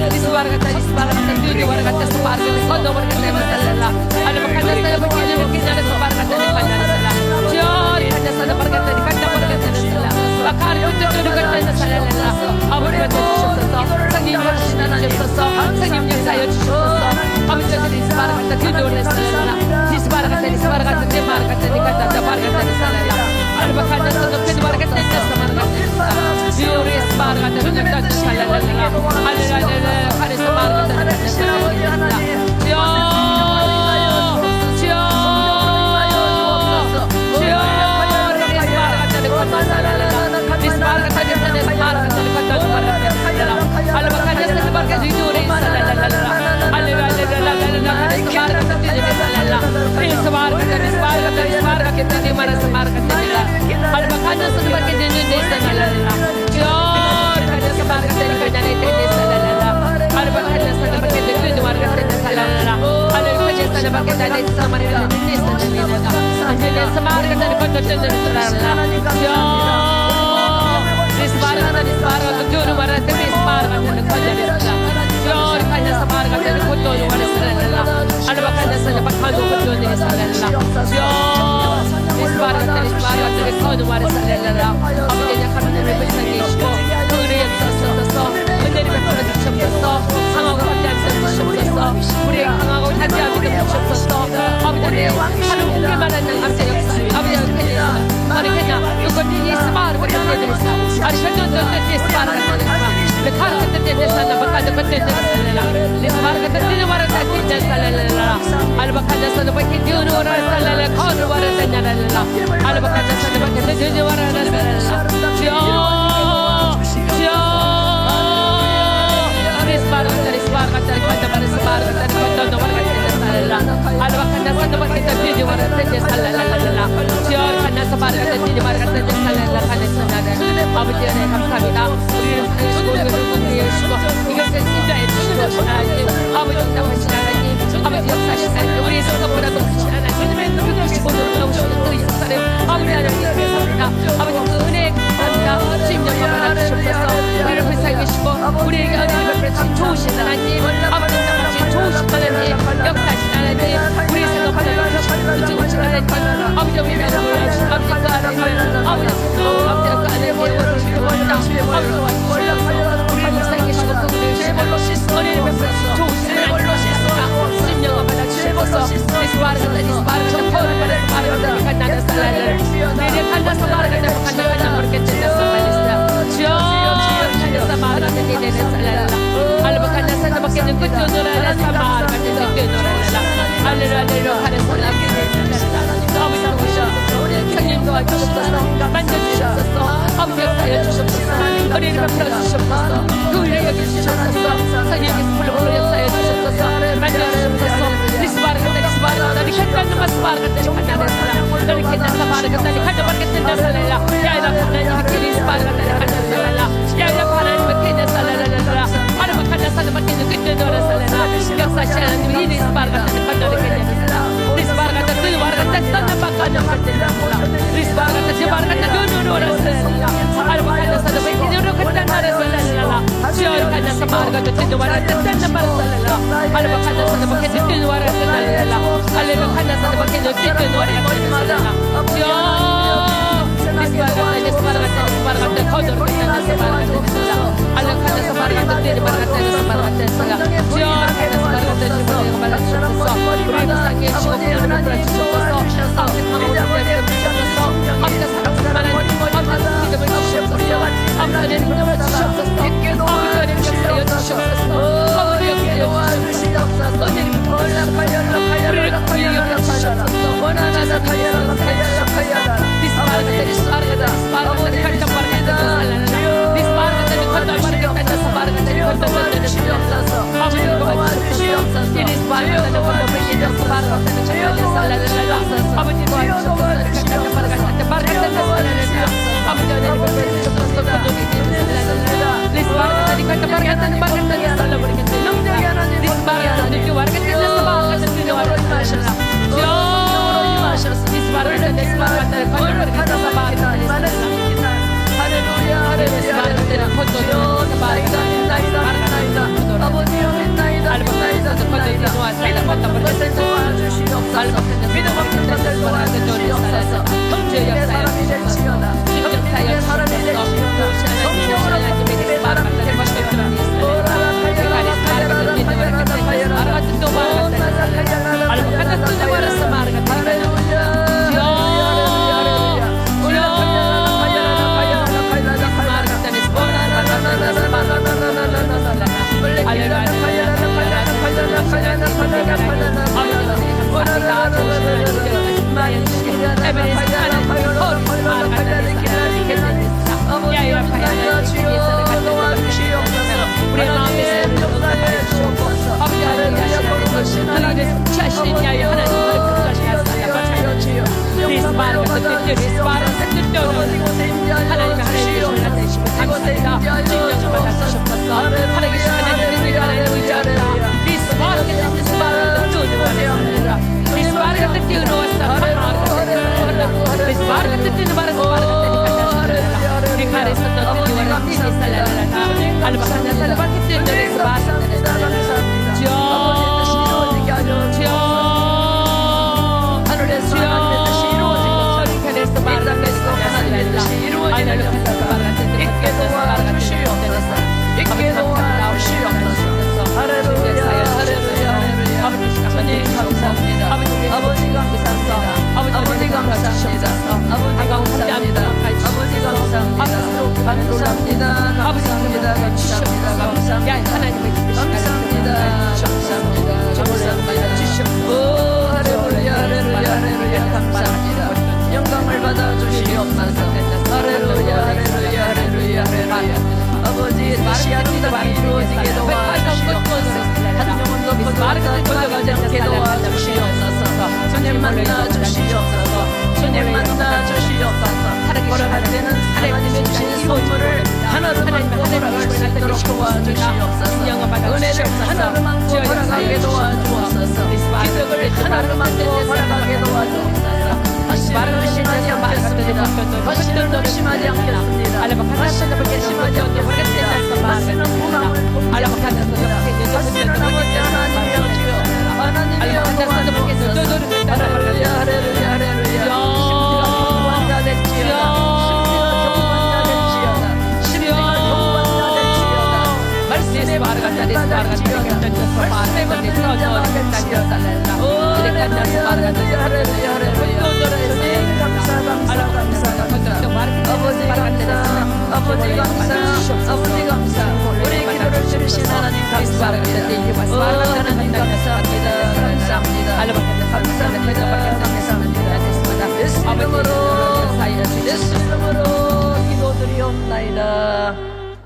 리스바르 같다 리스바르 같다 누리와르 같다 스바르 같다 건너버르 같다 마살랄라 알바 칸다스타야 버키냐 버키냐를 스바르 같다 칸다스라 지어리 칸다스타야 버르 같다 칸다버르 같다 살라 바카리 우뚜뚜루 같다 살랄라 아버지 주시옵소서. 성님 역시 주시옵소서. 성님 역사여 주시옵소서. 아버지 리스바르 같다 누리와르 살랄라 리스바르 같다 리스바르 같다 데마르 같다 니카타 자바르 같다 살랄라 알바 칸다스타야 페드바르 같다 데스마르 같다 지오리 스바르 같다 누리와르 같다 살랄라 알랄랄라 카리스 마르 같다 살랄라 This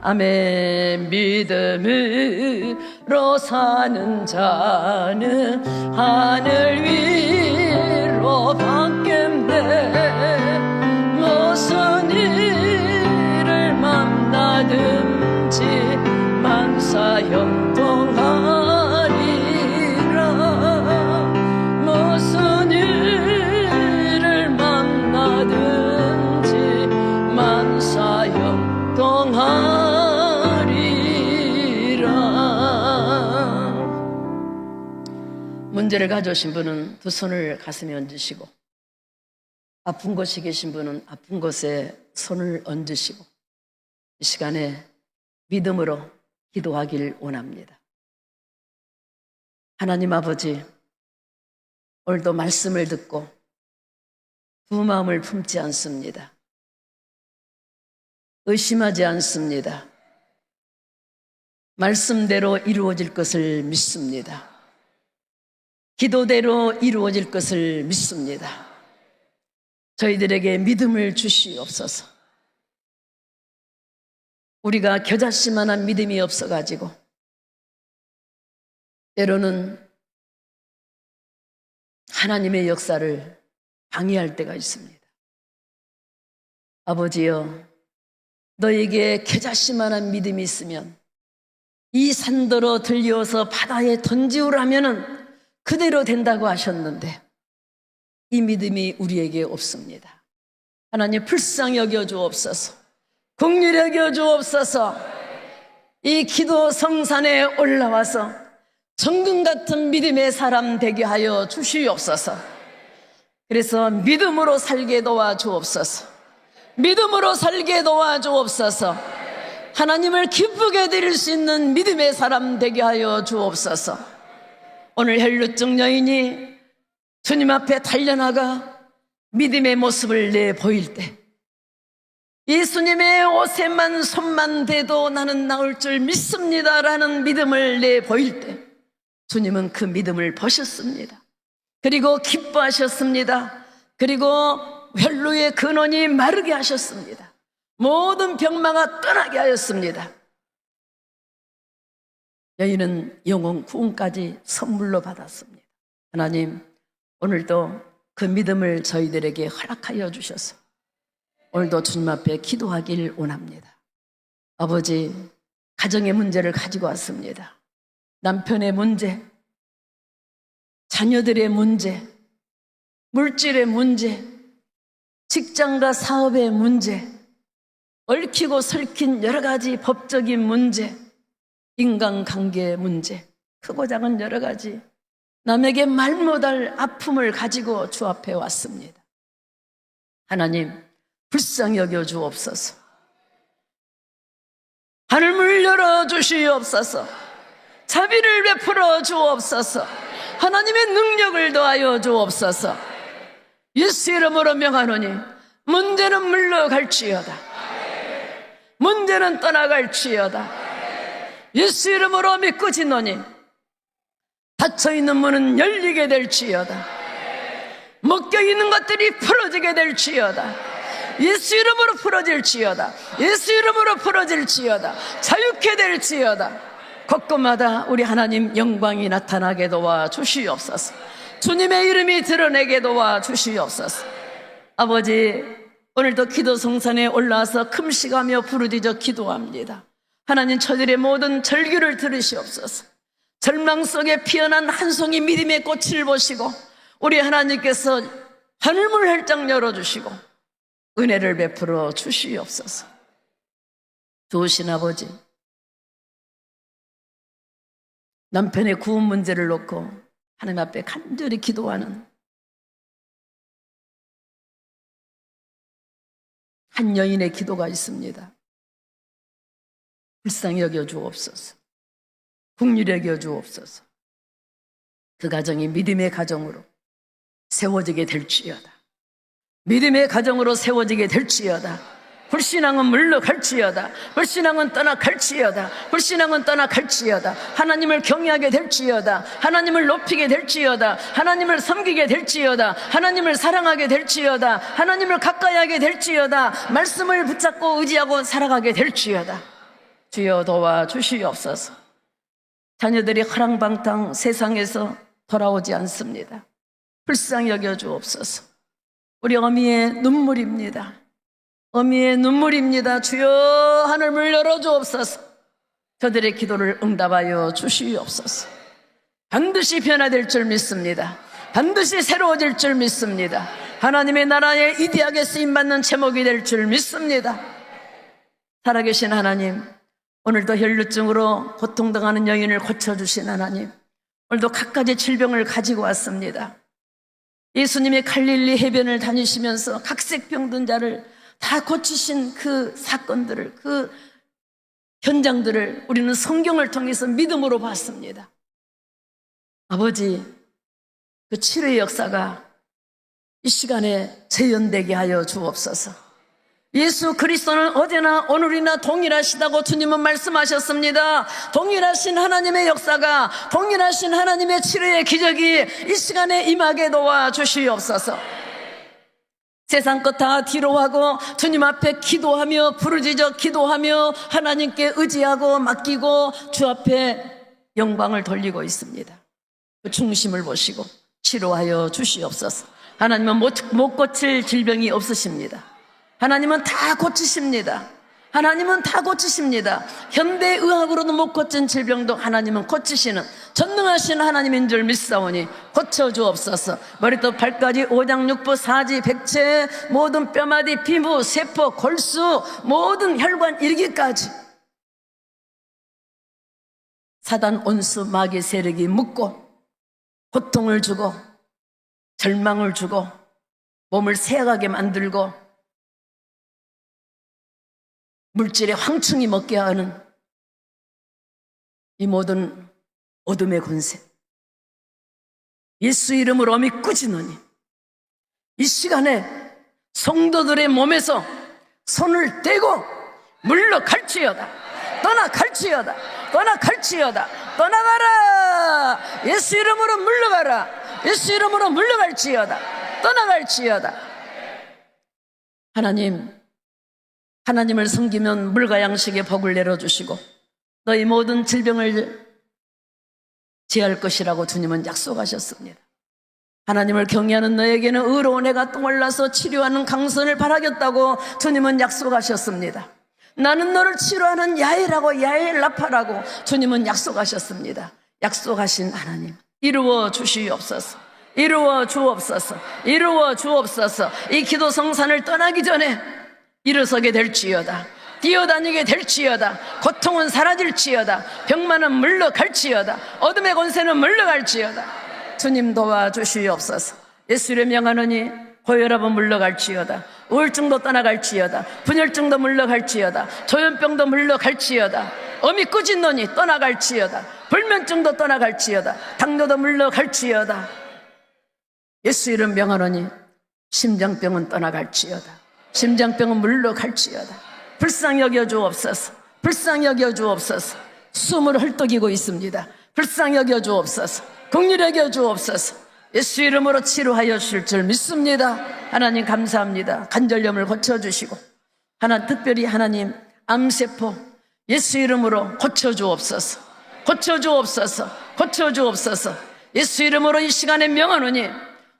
아멘. 믿음으로 사는 자는 하늘 위로 받겠네. 무슨 일을 만나든지 만사형통하리라. 무슨 일을 만나든지 만사형통하리라. 문제를 가져오신 분은 두 손을 가슴에 얹으시고, 아픈 곳에 계신 분은 아픈 곳에 손을 얹으시고, 이 시간에 믿음으로 기도하길 원합니다. 하나님 아버지, 오늘도 말씀을 듣고 두 마음을 품지 않습니다. 의심하지 않습니다. 말씀대로 이루어질 것을 믿습니다. 기도대로 이루어질 것을 믿습니다. 저희들에게 믿음을 주시옵소서. 우리가 겨자씨만한 믿음이 없어가지고 때로는 하나님의 역사를 방해할 때가 있습니다. 아버지여, 너에게 겨자씨만한 믿음이 있으면 이 산더러 들려서 바다에 던지우라면은 그대로 된다고 하셨는데 이 믿음이 우리에게 없습니다. 하나님 불쌍히 여겨 주옵소서. 긍휼히 여겨 주옵소서. 이 기도 성산에 올라와서 정금 같은 믿음의 사람 되게 하여 주시옵소서. 그래서 믿음으로 살게 도와 주옵소서. 믿음으로 살게 도와 주옵소서. 하나님을 기쁘게 드릴 수 있는 믿음의 사람 되게 하여 주옵소서. 오늘 혈루증 여인이 주님 앞에 달려나가 믿음의 모습을 내보일 때 예수님의 옷에만 손만 대도 나는 나을 줄 믿습니다라는 믿음을 내보일 때 주님은 그 믿음을 보셨습니다. 그리고 기뻐하셨습니다. 그리고 혈루의 근원이 마르게 하셨습니다. 모든 병마가 떠나게 하였습니다. 여인은 영혼 구원까지 선물로 받았습니다. 하나님, 오늘도 그 믿음을 저희들에게 허락하여 주셔서 오늘도 주님 앞에 기도하길 원합니다. 아버지, 가정의 문제를 가지고 왔습니다. 남편의 문제, 자녀들의 문제, 물질의 문제, 직장과 사업의 문제, 얽히고 설킨 여러 가지 법적인 문제, 인간관계의 문제, 크고 작은 여러 가지 남에게 말 못할 아픔을 가지고 주 앞에 왔습니다. 하나님, 불쌍히 여겨 주옵소서. 하늘문을 열어 주시옵소서. 자비를 베풀어 주옵소서. 하나님의 능력을 더하여 주옵소서. 예수 이름으로 명하노니 문제는 물러갈지어다. 문제는 떠나갈지어다. 예수 이름으로 믿고 지노니 닫혀있는 문은 열리게 될지어다. 묶여있는 것들이 풀어지게 될지어다. 예수 이름으로 풀어질지어다. 예수 이름으로 풀어질지어다. 자유케 될지어다. 곳곳마다 우리 하나님 영광이 나타나게 도와 주시옵소서. 주님의 이름이 드러내게 도와 주시옵소서. 아버지, 오늘도 기도 성산에 올라와서 금식하며 부르짖어 기도합니다. 하나님, 저들의 모든 절규를 들으시옵소서. 절망 속에 피어난 한 송이 믿음의 꽃을 보시고 우리 하나님께서 하늘문을 활짝 열어주시고 은혜를 베풀어 주시옵소서. 좋으신 아버지, 남편의 구원 문제를 놓고 하나님 앞에 간절히 기도하는 한 여인의 기도가 있습니다. 불쌍히 여겨 주옵소서. 긍휼히 여겨 주옵소서. 그 가정이 믿음의 가정으로 세워지게 될지어다. 믿음의 가정으로 세워지게 될지어다. 불신앙은 물러갈지어다. 불신앙은 떠나갈지어다. 불신앙은 떠나갈지어다. 하나님을 경외하게 될지어다. 하나님을 높이게 될지어다. 하나님을 섬기게 될지어다. 하나님을 사랑하게 될지어다. 하나님을 가까이 하게 될지어다. 말씀을 붙잡고 의지하고 살아가게 될지어다. 주여 도와주시옵소서. 자녀들이 허랑방탕 세상에서 돌아오지 않습니다. 불쌍히 여겨 주옵소서. 우리 어미의 눈물입니다. 어미의 눈물입니다. 주여 하늘을 열어주옵소서. 저들의 기도를 응답하여 주시옵소서. 반드시 변화될 줄 믿습니다. 반드시 새로워질 줄 믿습니다. 하나님의 나라에 이대하게 쓰임받는 제목이 될 줄 믿습니다. 살아계신 하나님, 오늘도 혈루증으로 고통당하는 여인을 고쳐주신 하나님, 오늘도 갖가지 질병을 가지고 왔습니다. 예수님이 갈릴리 해변을 다니시면서 각색병든 자를 다 고치신 그 사건들을, 그 현장들을 우리는 성경을 통해서 믿음으로 봤습니다. 아버지, 그 치료의 역사가 이 시간에 재현되게 하여 주옵소서. 예수 그리스도는 어제나 오늘이나 동일하시다고 주님은 말씀하셨습니다. 동일하신 하나님의 역사가, 동일하신 하나님의 치료의 기적이 이 시간에 임하게 도와주시옵소서. 세상 것 다 뒤로하고 주님 앞에 기도하며 부르짖어 기도하며 하나님께 의지하고 맡기고 주 앞에 영광을 돌리고 있습니다. 그 중심을 보시고 치료하여 주시옵소서. 하나님은 못 고칠 질병이 없으십니다. 하나님은 다 고치십니다. 하나님은 다 고치십니다. 현대의학으로도 못 고친 질병도 하나님은 고치시는 전능하신 하나님인 줄 믿사오니 고쳐주옵소서. 머리부터 발까지 오장육부 사지 백체 모든 뼈마디 피부 세포 골수 모든 혈관 이르기까지 사단 온수 마귀 세력이 묶고 고통을 주고 절망을 주고 몸을 쇠약하게 만들고 물질의 황충이 먹게 하는 이 모든 어둠의 권세, 예수 이름으로 어미 꾸짖노니 이 시간에 성도들의 몸에서 손을 떼고 물러갈지어다. 떠나갈지어다. 떠나갈지어다. 떠나가라. 예수 이름으로 물러가라. 예수 이름으로 물러갈지어다. 떠나갈지어다. 하나님을 섬기면 물과 양식의 복을 내려주시고 너희 모든 질병을 제할 것이라고 주님은 약속하셨습니다. 하나님을 경외하는 너에게는 의로운 해가 떠올라서 치료하는 강선을 바라겠다고 주님은 약속하셨습니다. 나는 너를 치료하는 야훼라고 야훼라파라고 주님은 약속하셨습니다. 약속하신 하나님 이루어 주시옵소서. 이루어 주옵소서. 이루어 주옵소서. 이 기도 성산을 떠나기 전에 일어서게 될지어다. 뛰어다니게 될지어다. 고통은 사라질지어다. 병만은 물러갈지어다. 어둠의 권세는 물러갈지어다. 주님 도와주시옵소서. 예수를 명하노니 고혈압은 물러갈지어다. 우울증도 떠나갈지어다. 분열증도 물러갈지어다. 조현병도 물러갈지어다. 어미 꾸짖노니 떠나갈지어다. 불면증도 떠나갈지어다. 당뇨도 물러갈지어다. 예수 이름 명하노니 심장병은 떠나갈지어다. 심장병은 물러갈지어다. 불쌍히 여겨 주옵소서. 불쌍히 여겨 주옵소서. 숨을 헐떡이고 있습니다. 불쌍히 여겨 주옵소서. 긍휼히 여겨 주옵소서. 예수 이름으로 치료하여 주실 줄 믿습니다. 하나님 감사합니다. 관절염을 고쳐주시고 특별히 하나님 암세포 예수 이름으로 고쳐주옵소서. 고쳐주옵소서. 고쳐주옵소서. 예수 이름으로 이 시간에 명하노니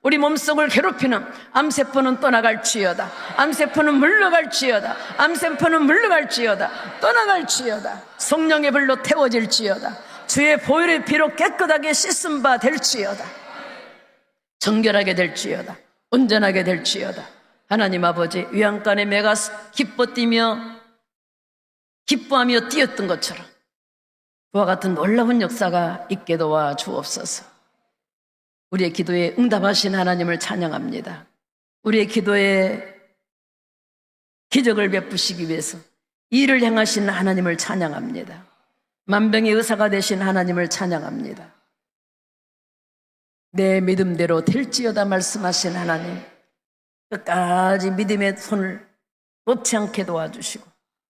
우리 몸속을 괴롭히는 암세포는 떠나갈지어다. 암세포는 물러갈지어다. 암세포는 물러갈지어다. 떠나갈지어다. 성령의 불로 태워질지어다. 주의 보혈의 피로 깨끗하게 씻음 바 될지어다. 정결하게 될지어다. 온전하게 될지어다. 하나님 아버지 위안간에 매가 기뻐하며 뛰었던 것처럼 그와 같은 놀라운 역사가 있게 도와 주옵소서. 우리의 기도에 응답하신 하나님을 찬양합니다. 우리의 기도에 기적을 베푸시기 위해서 일을 행하신 하나님을 찬양합니다. 만병의 의사가 되신 하나님을 찬양합니다. 내 믿음대로 될지어다 말씀하신 하나님, 끝까지 믿음의 손을 놓지 않게 도와주시고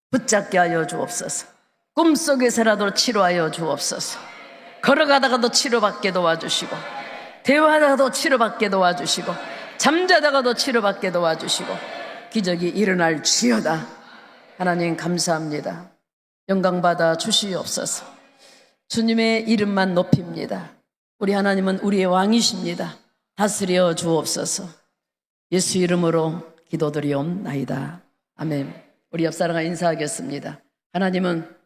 붙잡게 하여 주옵소서. 꿈속에서라도 치료하여 주옵소서. 걸어가다가도 치료받게 도와주시고 대화하다가도 치료받게 도와주시고 잠자다가도 치료받게 도와주시고 기적이 일어날지어다. 하나님 감사합니다. 영광받아 주시옵소서. 주님의 이름만 높입니다. 우리 하나님은 우리의 왕이십니다. 다스려 주옵소서. 예수 이름으로 기도드리옵나이다. 아멘. 우리 옆사람과 인사하겠습니다. 하나님은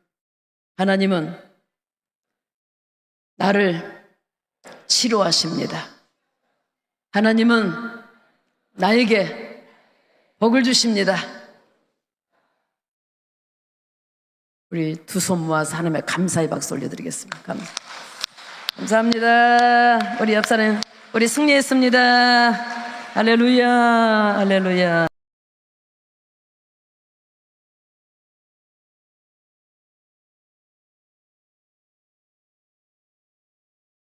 나를 치료하십니다. 하나님은 나에게 복을 주십니다. 우리 두 손 모아서 하나님의 감사의 박수 올려드리겠습니다. 감사합니다. 우리 옆사람 우리 승리했습니다. 할렐루야, 할렐루야.